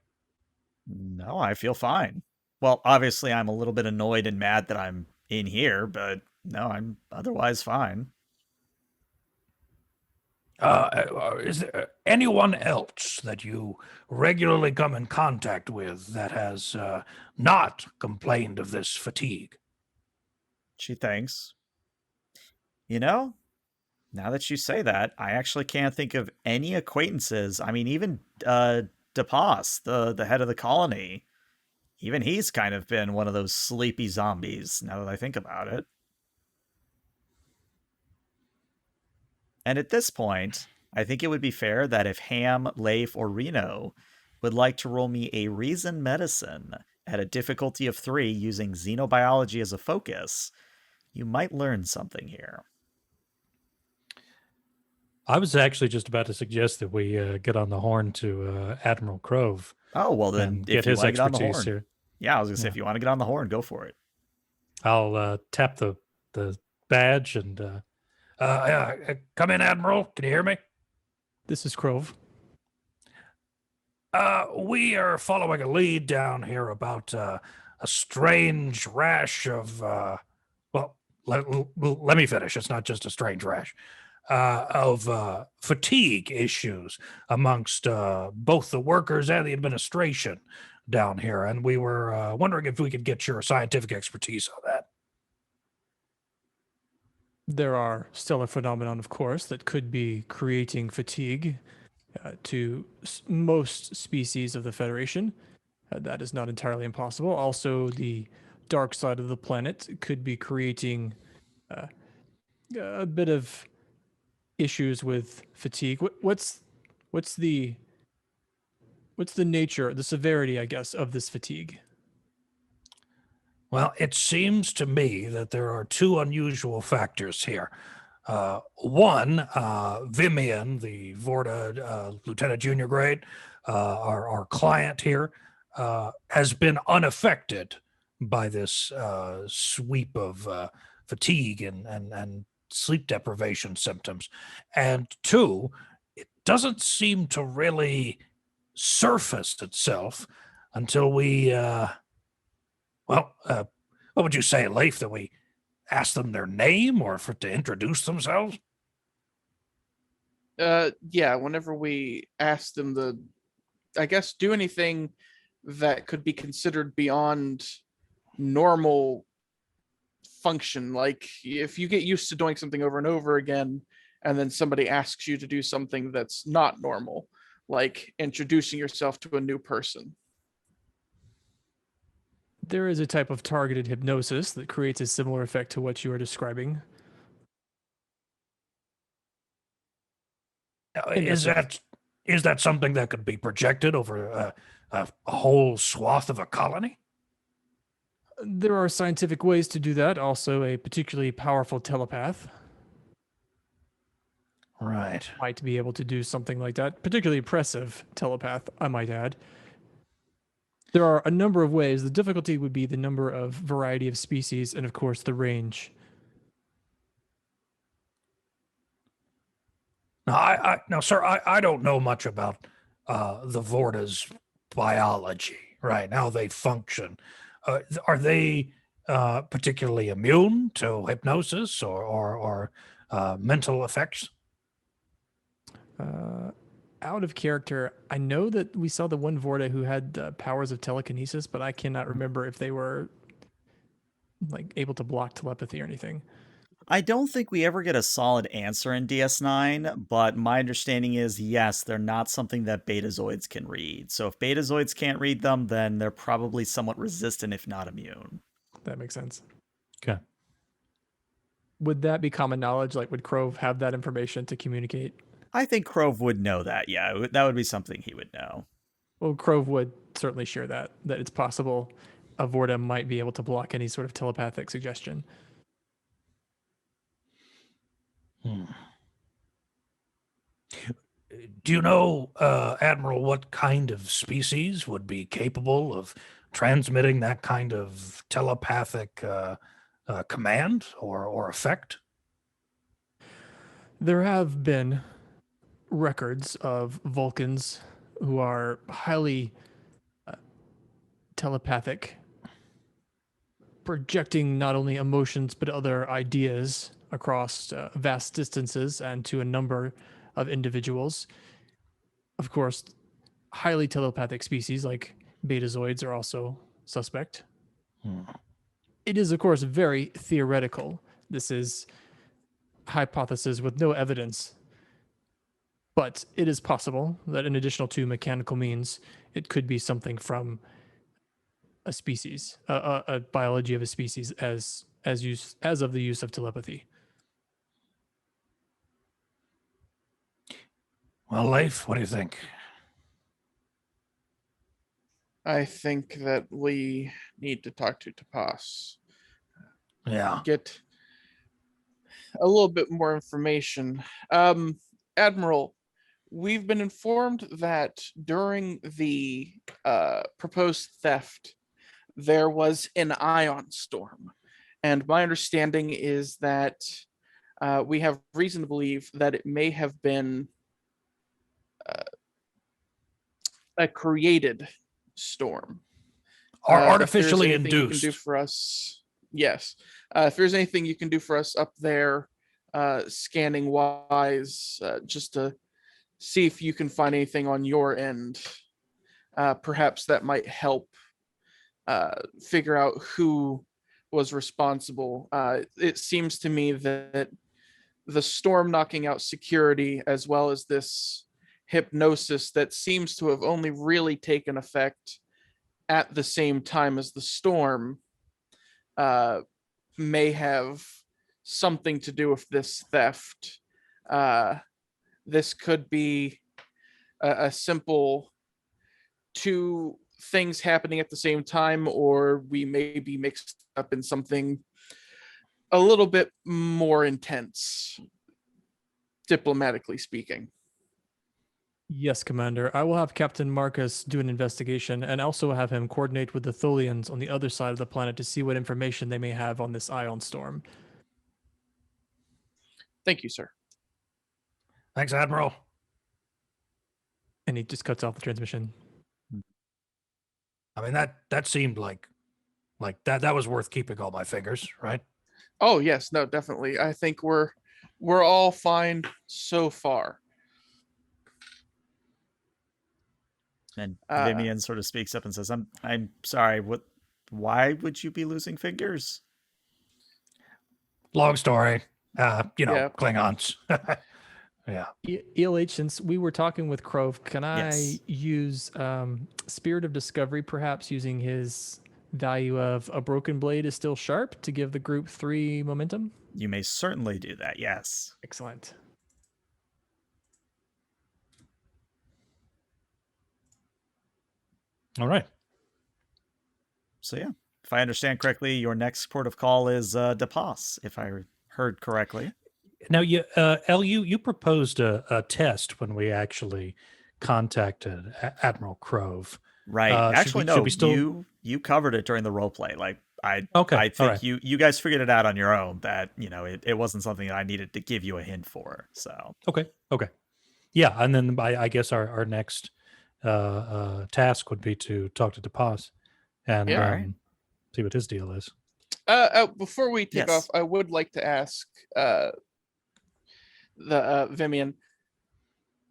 No, I feel fine. Well, obviously, I'm a little bit annoyed and mad that I'm in here, but no, I'm otherwise fine. Is there anyone else that you regularly come in contact with that has not complained of this fatigue? She thinks. You know, now that you say that, I actually can't think of any acquaintances. I mean, even DePass, the head of the colony, even he's kind of been one of those sleepy zombies, now that I think about it. And at this point, I think it would be fair that if Ham, Leif, or Reno would like to roll me a reason medicine at a difficulty of 3 using xenobiology as a focus, you might learn something here. I was actually just about to suggest that we get on the horn to Admiral Crove Oh, well, then and if get you his want to get on the expertise horn. here. Yeah, I was going to say, Yeah. if you want to get on the horn, go for it. I'll tap the badge and Come in, Admiral. Can you hear me? This is Crove. We are following a lead down here about a strange rash of, well, let me finish. It's not just a strange rash. Of fatigue issues amongst both the workers and the administration down here. And we were wondering if we could get your scientific expertise on that. There are stellar phenomenon, of course, that could be creating fatigue to most species of the Federation. That is not entirely impossible. Also, the dark side of the planet could be creating a bit of issues with fatigue. What's the nature, the severity, I guess, of this fatigue? Well, it seems to me that there are two unusual factors here. One, Vimian, the Vorta Lieutenant Junior grade, our client here, has been unaffected by this sweep of fatigue and sleep deprivation symptoms. And two, it doesn't seem to really surface itself until we what would you say, Leif, that we ask them their name or for to introduce themselves? Yeah, whenever we ask them I guess, do anything that could be considered beyond normal function, like if you get used to doing something over and over again, and then somebody asks you to do something that's not normal, like introducing yourself to a new person. There is a type of targeted hypnosis that creates a similar effect to what you are describing. In Is essence. that something that could be projected over a whole swath of a colony? There are scientific ways to do that, also, a particularly powerful telepath Right. might be able to do something like that. Particularly impressive telepath, I might add. There are a number of ways. The difficulty would be the number of variety of species and, of course, the range. Now, sir, I don't know much about the Vorta's biology, right? How they function. Are they particularly immune to hypnosis or mental effects? Out of character, I know that we saw the one Vorta who had powers of telekinesis, but I cannot remember if they were like able to block telepathy or anything. I don't think we ever get a solid answer in DS9, but my understanding is yes, they're not something that betazoids can read. So if betazoids can't read them, then they're probably somewhat resistant, if not immune. That makes sense. Okay. Would that be common knowledge? Like, would Crove have that information to communicate? I think Crove would know that. Yeah, that would be something he would know. Well, Crove would certainly share that it's possible a Vorta might be able to block any sort of telepathic suggestion. Do you know, Admiral, what kind of species would be capable of transmitting that kind of telepathic command or effect? There have been records of Vulcans who are highly telepathic, projecting not only emotions but other ideas across vast distances and to a number of individuals. Of course, highly telepathic species like betazoids are also suspect. It is, of course, very theoretical. This is hypothesis with no evidence. But it is possible that in additional to mechanical means, it could be something from a species, a biology of a species as of the use of telepathy. Well, Leif, what do you think? I think that we need to talk to Tapas, Yeah. get a little bit more information. Admiral, we've been informed that during the proposed theft, there was an ion storm. And my understanding is that we have reason to believe that it may have been a created storm. Artificially if there's anything you can do induced. for us, yes. If there's anything you can do for us up there, scanning wise, just to see if you can find anything on your end, perhaps that might help figure out who was responsible. It seems to me that the storm knocking out security, as well as this hypnosis that seems to have only really taken effect at the same time as the storm, may have something to do with this theft. This could be a simple two things happening at the same time, or we may be mixed up in something a little bit more intense, diplomatically speaking. Yes, Commander. I will have Captain Marcus do an investigation and also have him coordinate with the Tholians on the other side of the planet to see what information they may have on this ion storm. Thank you, sir. Thanks, Admiral. And he just cuts off the transmission. I mean, that seemed like that was worth keeping all my fingers, right? Oh yes, no, definitely. I think we're all fine so far. And Uh, Vimian sort of speaks up and says, I'm sorry, what why would you be losing fingers? Long story. Yeah. Klingons. Yeah. ELH, since we were talking with Krove, can I Yes. use Spirit of Discovery, perhaps using his value of a broken blade is still sharp to give the group 3 momentum? You may certainly do that, yes. Excellent. All right. So yeah. If I understand correctly, your next port of call is DePass, if I heard correctly. Now, you proposed a test when we actually contacted Admiral Crove. Right. Should Actually, we should no, we still? you covered it during the role play. Like Okay. I All think right. you guys figured it out on your own that, it wasn't something that I needed to give you a hint for. So Okay. Okay. Yeah, and then I guess our next task would be to talk to DePaz and Yeah. all right. see what his deal is. Before we take off, Yes. I would like to ask the Vimian.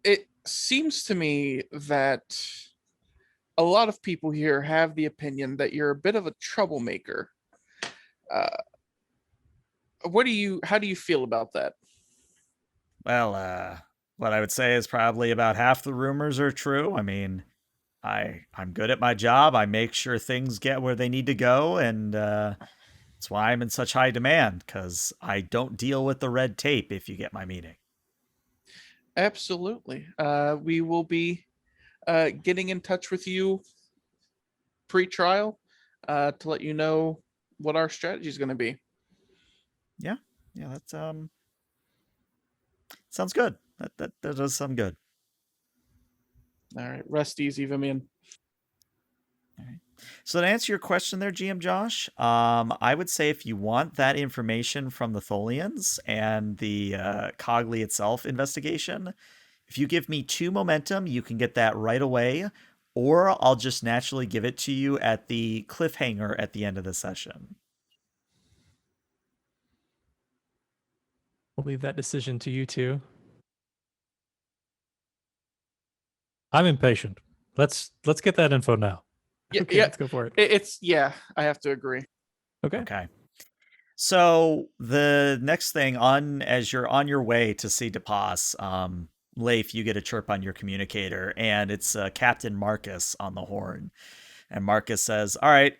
It seems to me that a lot of people here have the opinion that you're a bit of a troublemaker. Uh, how do you feel about that? Well, what I would say is probably about half the rumors are true. I mean, I'm good at my job. I make sure things get where they need to go, and that's why I'm in such high demand, because I don't deal with the red tape, if you get my meaning. Absolutely. We will be getting in touch with you pre-trial to let you know what our strategy is going to be. Yeah, that's sounds good. That does sound good. All right, rest easy, Vimian. All right. So to answer your question there, GM Josh, I would say if you want that information from the Tholians and the Cogley itself investigation, if you give me 2 momentum, you can get that right away, or I'll just naturally give it to you at the cliffhanger at the end of the session. We'll leave that decision to you two. I'm impatient. Let's get that info now. Yeah, Okay, yeah. let's go for it. It's I have to agree. Okay. Okay. So the next thing as you're on your way to see DePass, Leif, you get a chirp on your communicator, and it's Captain Marcus on the horn. And Marcus says, "All right,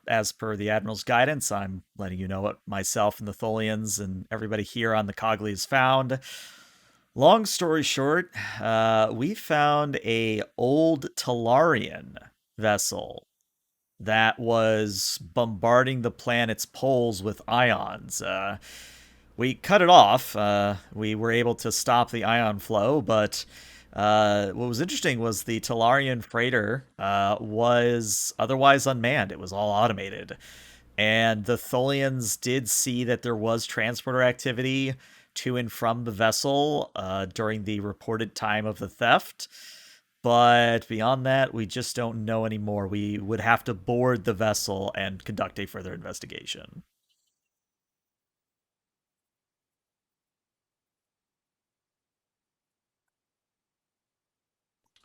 as per the Admiral's guidance, I'm letting you know what myself and the Tholians and everybody here on the Cogley has found. Long story short, we found a old Talarian vessel that was bombarding the planet's poles with ions. We cut it off. We were able to stop the ion flow, but what was interesting was the Talarian freighter was otherwise unmanned. It was all automated. And the Tholians did see that there was transporter activity to and from the vessel during the reported time of the theft. But beyond that, we just don't know anymore. We would have to board the vessel and conduct a further investigation.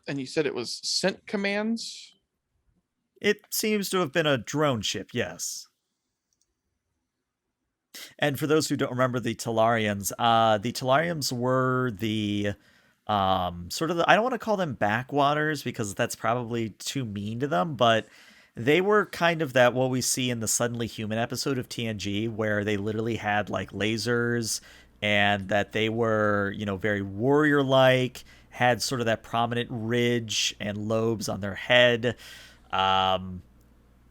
And you said it was sent commands? It seems to have been a drone ship, yes. And for those who don't remember the the Talarians were the sort of I don't want to call them backwaters because that's probably too mean to them, but they were kind of that what we see in the Suddenly Human episode of TNG where they literally had like lasers and that they were, very warrior like, had sort of that prominent ridge and lobes on their head.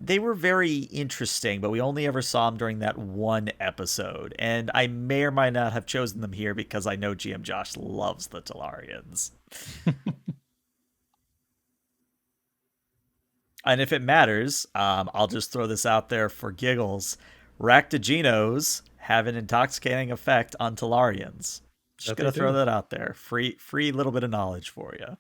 They were very interesting, but we only ever saw them during that one episode. And I may or may not have chosen them here because I know GM Josh loves the Talarians. And if it matters, I'll just throw this out there for giggles. Ractogenos have an intoxicating effect on Talarians. Just gonna throw that out there. Free little bit of knowledge for you.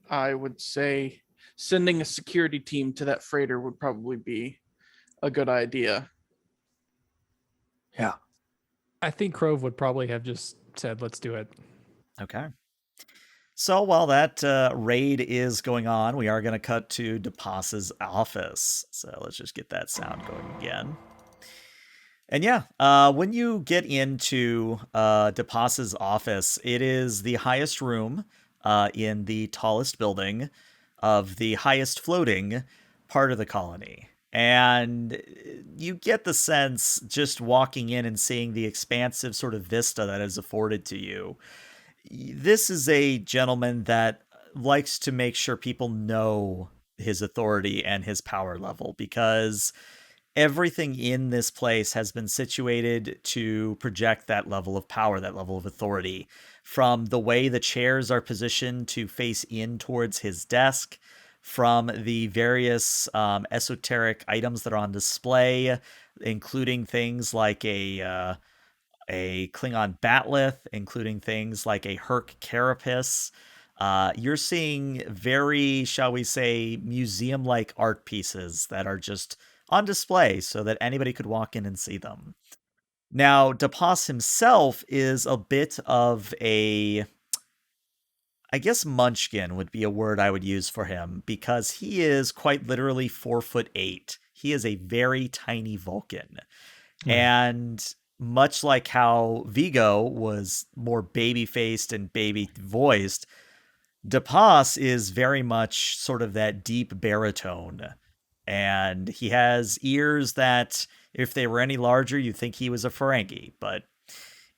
I would say sending a security team to that freighter would probably be a good idea. Yeah. I think Krove would probably have just said, let's do it. Okay. So while that raid is going on, we are going to cut to DePass's office. So let's just get that sound going again. And yeah, when you get into DePass's office, it is the highest room in the tallest building of the highest floating part of the colony. And you get the sense just walking in and seeing the expansive sort of vista that is afforded to you. This is a gentleman that likes to make sure people know his authority and his power level because everything in this place has been situated to project that level of power, that level of authority. From the way the chairs are positioned to face in towards his desk, from the various esoteric items that are on display, including things like a Klingon batleth, including things like a Herc carapace. You're seeing very, shall we say, museum-like art pieces that are just on display so that anybody could walk in and see them. Now, DePass himself is a bit of a, I guess munchkin would be a word I would use for him because he is quite literally 4'8". He is a very tiny Vulcan. Right. And much like how Vigo was more baby-faced and baby-voiced, DePass is very much sort of that deep baritone. And he has ears that, if they were any larger, you'd think he was a Ferengi, but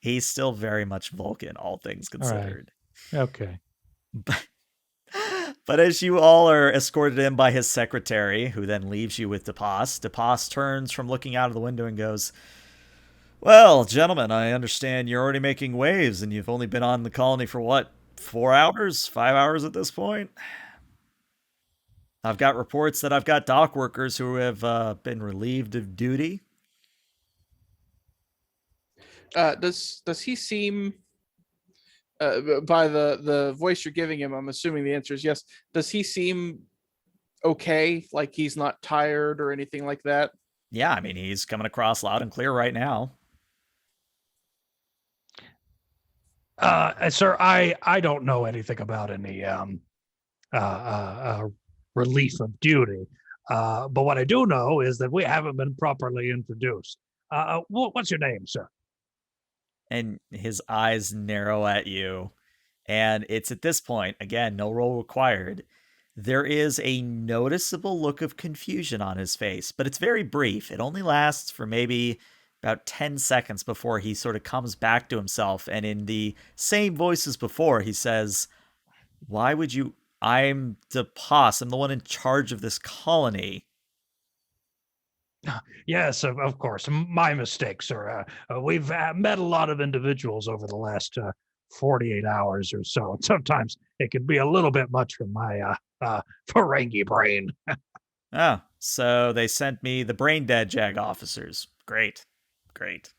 he's still very much Vulcan, all things considered. Okay. But as you all are escorted in by his secretary, who then leaves you with DePass turns from looking out of the window and goes, "Well, gentlemen, I understand you're already making waves and you've only been on the colony for what, 4 hours, 5 hours at this point? I've got reports that I've got dock workers who have been relieved of duty." Does he seem, by the voice you're giving him, I'm assuming the answer is yes. Does he seem okay? Like he's not tired or anything like that? Yeah, I mean, he's coming across loud and clear right now. Sir, I don't know anything about any relief of duty. But what I do know is that we haven't been properly introduced. What's your name, sir? And his eyes narrow at you. And it's at this point, again, no roll required. There is a noticeable look of confusion on his face, but it's very brief. It only lasts for maybe about 10 seconds before he sort of comes back to himself. And in the same voice as before, he says, "Why would you? I'm DePass. I'm the one in charge of this colony." Yes, of course. My mistake, sir. We've met a lot of individuals over the last 48 hours or so. And sometimes it can be a little bit much for my Ferengi brain. Oh, so they sent me the brain dead JAG officers. Great. Great.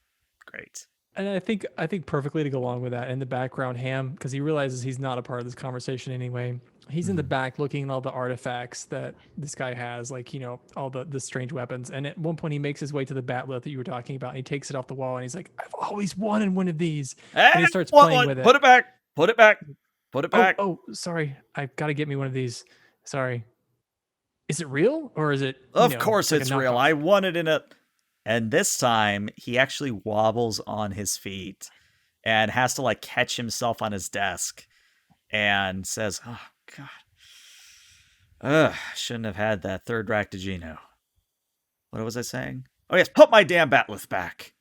Great. And I think perfectly to go along with that, in the background, Ham, because he realizes he's not a part of this conversation anyway. He's in the back looking at all the artifacts that this guy has, like, all the strange weapons. And at one point he makes his way to the batleth that you were talking about, and he takes it off the wall and he's like, "I've always wanted one of these." And he starts playing with it. Put it back. Put it back. Put it back. Oh, sorry. I've got to get me one of these. Sorry. Is it real or is it? Of course like it's a real. knockoff? I won it in a... And this time, he actually wobbles on his feet and has to, like, catch himself on his desk and says, "Oh, God. Ugh, shouldn't have had that third Ractigino. What was I saying? Oh, yes, put my damn batleth back."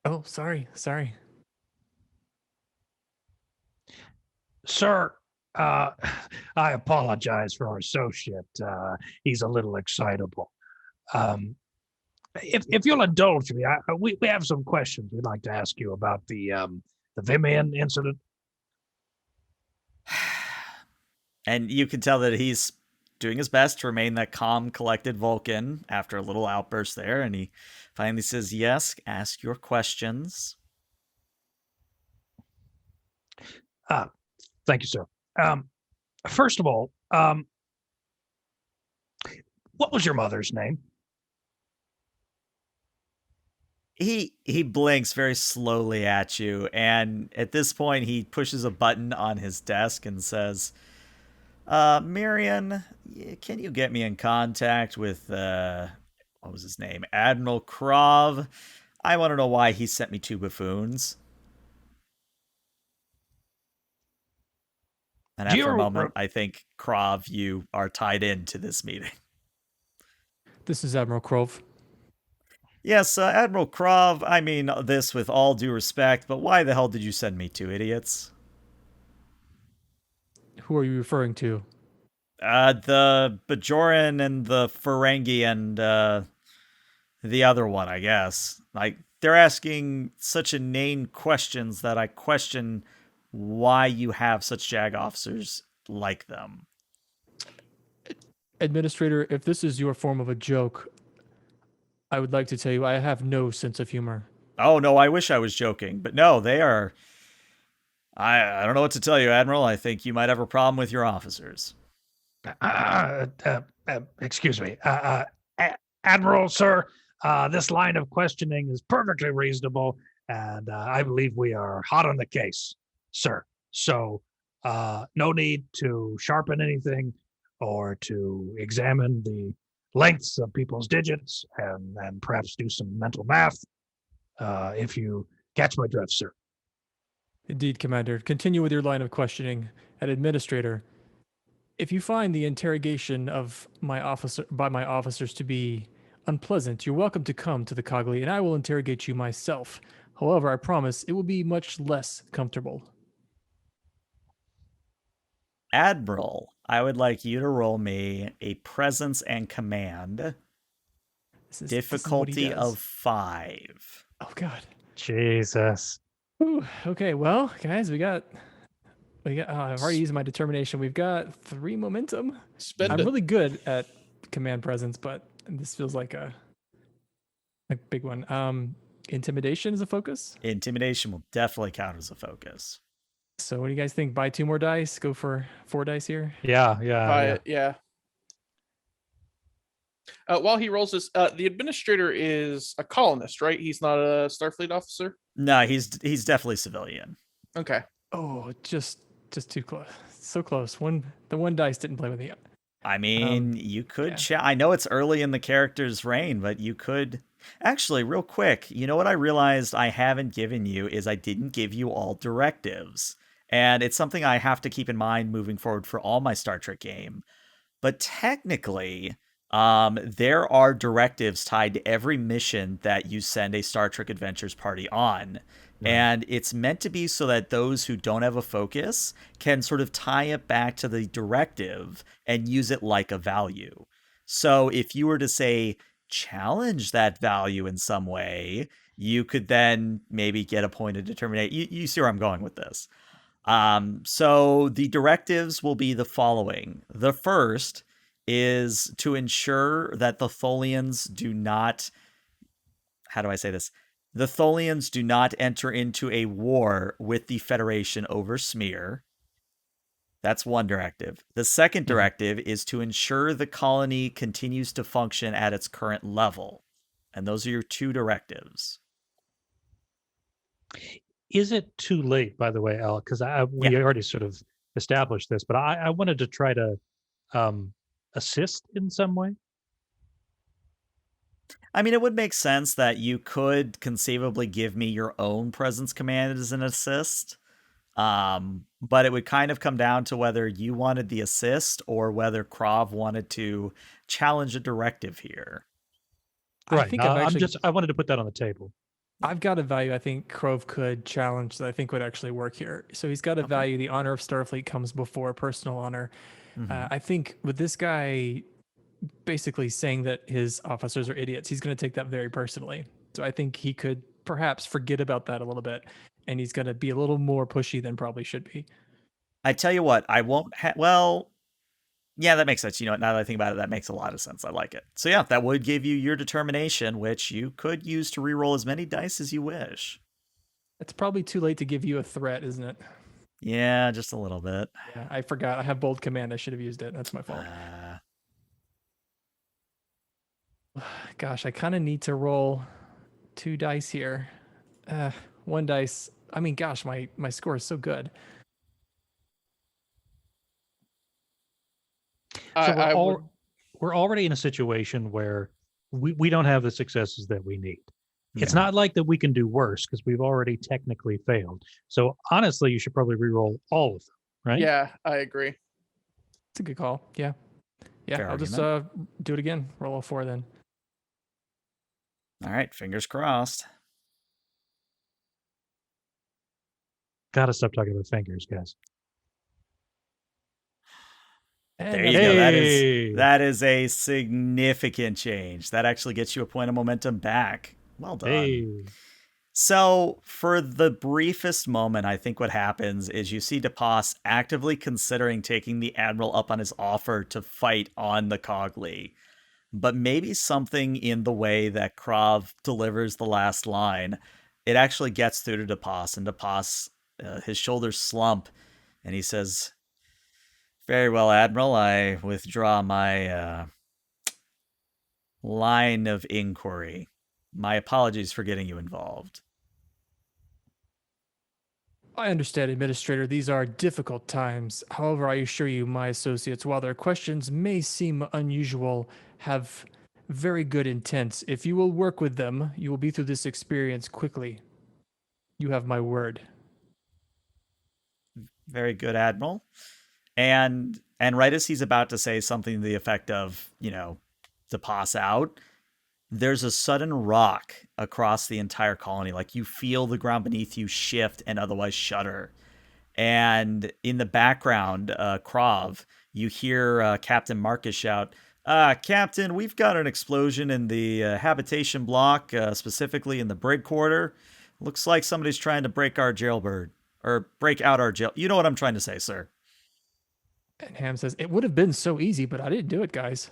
Oh, sorry. Sir, I apologize for our associate. He's a little excitable. If you'll indulge me, we have some questions we'd like to ask you about the Vimian incident. And you can tell that he's doing his best to remain that calm, collected Vulcan after a little outburst there. And he finally says, "Yes, ask your questions." Thank you, sir. First of all, what was your mother's name? He blinks very slowly at you, and at this point he pushes a button on his desk and says, Marion, can you get me in contact with what was his name? Admiral Krov? I want to know why he sent me two buffoons. And Do after a you moment, I think, Krov, you are tied into this meeting. This is Admiral Krov. Yes, Admiral Krov, I mean this with all due respect, but why the hell did you send me two idiots? Who are you referring to? The Bajoran and the Ferengi and the other one, I guess. Like, they're asking such inane questions that I question why you have such JAG officers like them. Administrator, if this is your form of a joke, I would like to tell you I have no sense of humor. Oh, no, I wish I was joking, but no, they are. I don't know what to tell you, Admiral. I think you might have a problem with your officers. Excuse me, Admiral, sir. This line of questioning is perfectly reasonable, and I believe we are hot on the case, sir. So, no need to sharpen anything or to examine the lengths of people's digits and perhaps do some mental math, if you catch my drift, sir. Indeed, Commander. Continue with your line of questioning. And Administrator, if you find the interrogation of my officers to be unpleasant, you're welcome to come to the Cogli, and I will interrogate you myself. However, I promise it will be much less comfortable. Admiral, I would like you to roll me a presence and command. This is what he Difficulty does. of 5. Oh God. Jesus. Ooh, okay, well, guys, we got. I've already used my determination. We've got 3 momentum. Spend I'm it. really good at command presence, but this feels like a big one. Intimidation is a focus. Intimidation will definitely count as a focus. So what do you guys think? Buy 2 more dice. Go for 4 dice here. Yeah. Buy it, yeah. While he rolls this, the administrator is a colonist, right? He's not a Starfleet officer. No, he's definitely civilian. Okay. Oh, just too close. So close. The one dice didn't play with me. I mean, you could. yeah. I know it's early in the character's reign, but you could. Actually, real quick, you know what I realized I haven't given you is I didn't give you all directives. And it's something I have to keep in mind moving forward for all my Star Trek game. But technically, there are directives tied to every mission that you send a Star Trek Adventures party on. Right. And it's meant to be so that those who don't have a focus can sort of tie it back to the directive and use it like a value. So if you were to say, challenge that value in some way, you could then maybe get a point of determination. You see where I'm going with this. So the directives will be the following. The first is to ensure that the Tholians do not, how do I say this? The Tholians do not enter into a war with the Federation over Smir. That's one directive. The second directive is to ensure the colony continues to function at its current level. And those are your 2 directives. Is it too late, by the way, Al? Because we already sort of established this, but I wanted to try to assist in some way. I mean, it would make sense that you could conceivably give me your own presence command as an assist. But it would kind of come down to whether you wanted the assist or whether Krov wanted to challenge a directive here. Right. I think I wanted to put that on the table. I've got a value I think Krov could challenge that I think would actually work here. So he's got a value. The honor of Starfleet comes before personal honor. I think with this guy basically saying that his officers are idiots, he's going to take that very personally. So I think he could perhaps forget about that a little bit, and he's going to be a little more pushy than probably should be. I tell you what, I won't well, yeah, that makes sense. You know, now that I think about it, that makes a lot of sense. I like it. So yeah, that would give you your determination, which you could use to reroll as many dice as you wish. It's probably too late to give you a threat, isn't it? Yeah, just a little bit. Yeah, I forgot. I have bold command. I should have used it. That's my fault. Gosh, I kind of need to roll Two dice here. Uh, one dice. I mean, gosh, my score is so good. So I would. we're already in a situation where we don't have the successes that we need. It's Yeah. not like that we can do worse because we've already technically failed. So honestly, you should probably re-roll all of them, right? Yeah, I agree. It's a good call. Yeah. Yeah, Fair I'll just argument. do it again. Roll a 4 then. All right, fingers crossed. Gotta stop talking about fingers, guys. And There that's you go. good. Hey, That is a significant change. That actually gets you a point of momentum back. Well done. hey. So, for the briefest moment, I think what happens is you see DePass actively considering taking the Admiral up on his offer to fight on the Cogli. But maybe something in the way that Krav delivers the last line, it actually gets through to DePass, and DePass, his shoulders slump, and he says, "Very well, Admiral, I withdraw my line of inquiry. My apologies for getting you involved." I understand, Administrator, these are difficult times. However, I assure you, my associates, while their questions may seem unusual, have very good intent. If you will work with them, you will be through this experience quickly. You have my word. Very good, Admiral. And right as he's about to say something to the effect of, to pass out, there's a sudden rock across the entire colony. Like you feel the ground beneath you shift and otherwise shudder. And in the background, Krav, you hear Captain Marcus shout, Captain, we've got an explosion in the habitation block, specifically in the brig quarter. Looks like somebody's trying to break our jailbird. Or break out our jail. You know what I'm trying to say, sir. And Ham says, it would have been so easy, but I didn't do it, guys.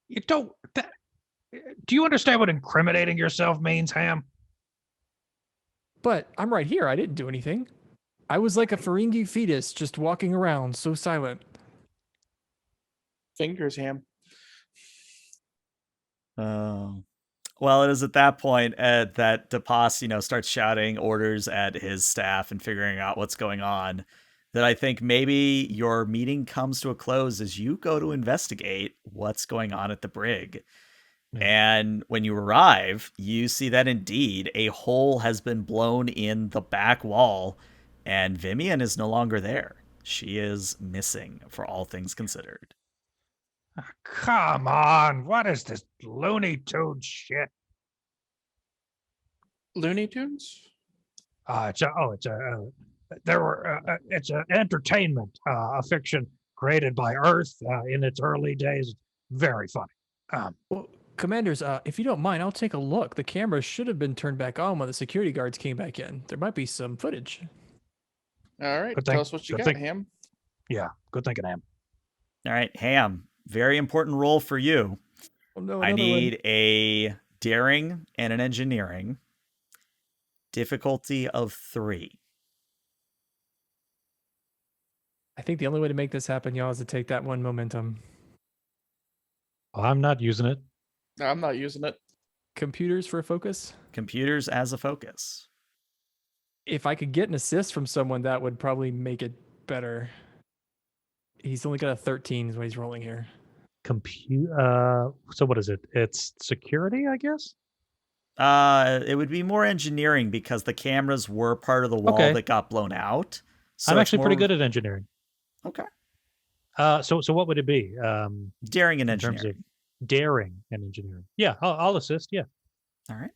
You don't. Do you understand what incriminating yourself means, Ham? But I'm right here. I didn't do anything. I was like a Ferengi fetus just walking around, so silent. Fingers, Ham. Oh. Well, it is at that point that DePass, starts shouting orders at his staff and figuring out what's going on. That I think maybe your meeting comes to a close as you go to investigate what's going on at the brig. Yeah. And when you arrive, you see that indeed a hole has been blown in the back wall, and Vimian is no longer there. She is missing, for all things considered. Come on. What is this Looney Tune shit? Looney Tunes? It's an entertainment, a fiction created by Earth in its early days. Very funny. Well, Commanders, if you don't mind, I'll take a look. The cameras should have been turned back on when the security guards came back in. There might be some footage. All right. Good Tell thing- us what you good got, thing- Ham. Yeah, good thinking, Ham. All right, Ham, very important role for you. Oh no, I another one. need a daring and an engineering. Difficulty of 3. I think the only way to make this happen, y'all, is to take that one momentum. I'm not using it. No, I'm not using it. Computers for a focus. Computers as a focus. If I could get an assist from someone, that would probably make it better. He's only got a 13 is what he's rolling here. So what is it? It's security, I guess. It would be more engineering because the cameras were part of the wall Okay. that got blown out. So I'm it's actually pretty more- good at engineering. Okay. So what would it be? Daring and in terms engineering. of daring and engineering. Yeah, I'll assist. Yeah, All right.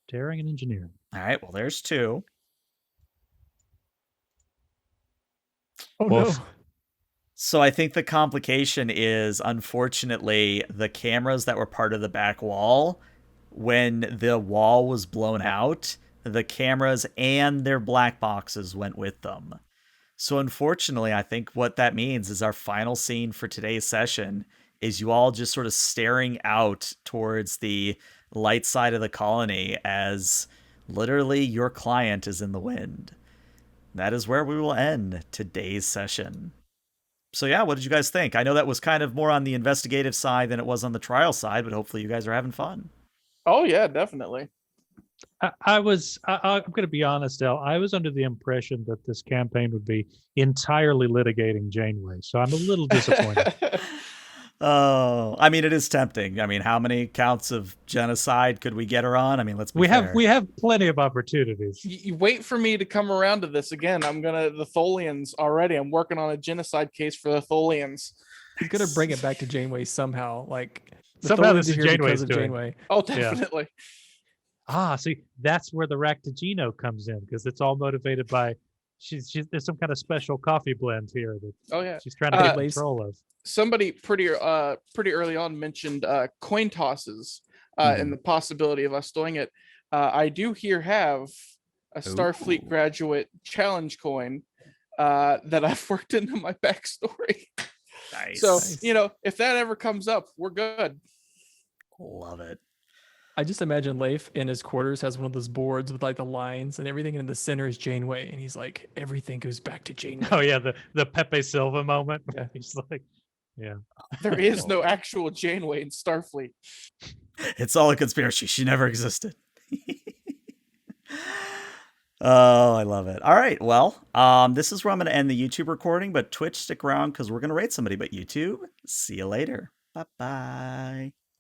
daring and engineering. All right. Well, there's 2. Oh Woof. no. So I think the complication is, unfortunately, the cameras that were part of the back wall, when the wall was blown out, the cameras and their black boxes went with them. So unfortunately, I think what that means is our final scene for today's session is you all just sort of staring out towards the light side of the colony as literally your client is in the wind. That is where we will end today's session. So yeah, what did you guys think? I know that was kind of more on the investigative side than it was on the trial side, but hopefully you guys are having fun. Oh yeah, definitely. I'm going to be honest, El. I was under the impression that this campaign would be entirely litigating Janeway, so I'm a little disappointed. Oh, I mean, it is tempting. I mean, how many counts of genocide could we get her on? I mean, let's be fair. We have plenty of opportunities. You wait for me to come around to this again. I'm gonna the Tholians already. I'm working on a genocide case for the Tholians. He's gonna bring it back to Janeway somehow. Like the Somehow Tholians this are is here Janeway's because of doing. Janeway. Oh, definitely. See, that's where the Ractigino comes in because it's all motivated by she's there's some kind of special coffee blend here that Oh yeah. she's trying to get control of. Somebody pretty early on mentioned coin tosses and the possibility of us doing it. I do here have a Starfleet graduate challenge coin that I've worked into my backstory. Nice. So, you know, if that ever comes up, we're good. Love it. I just imagine Leif in his quarters has one of those boards with like the lines and everything, and in the center is Janeway, and he's like, everything goes back to Janeway. Oh yeah, the Pepe Silva moment. Yeah. He's like, yeah. There is no actual Janeway in Starfleet. It's all a conspiracy. She never existed. Oh, I love it. All right. Well, this is where I'm going to end the YouTube recording, but Twitch, stick around because we're going to rate somebody. But YouTube, see you later. Bye-bye.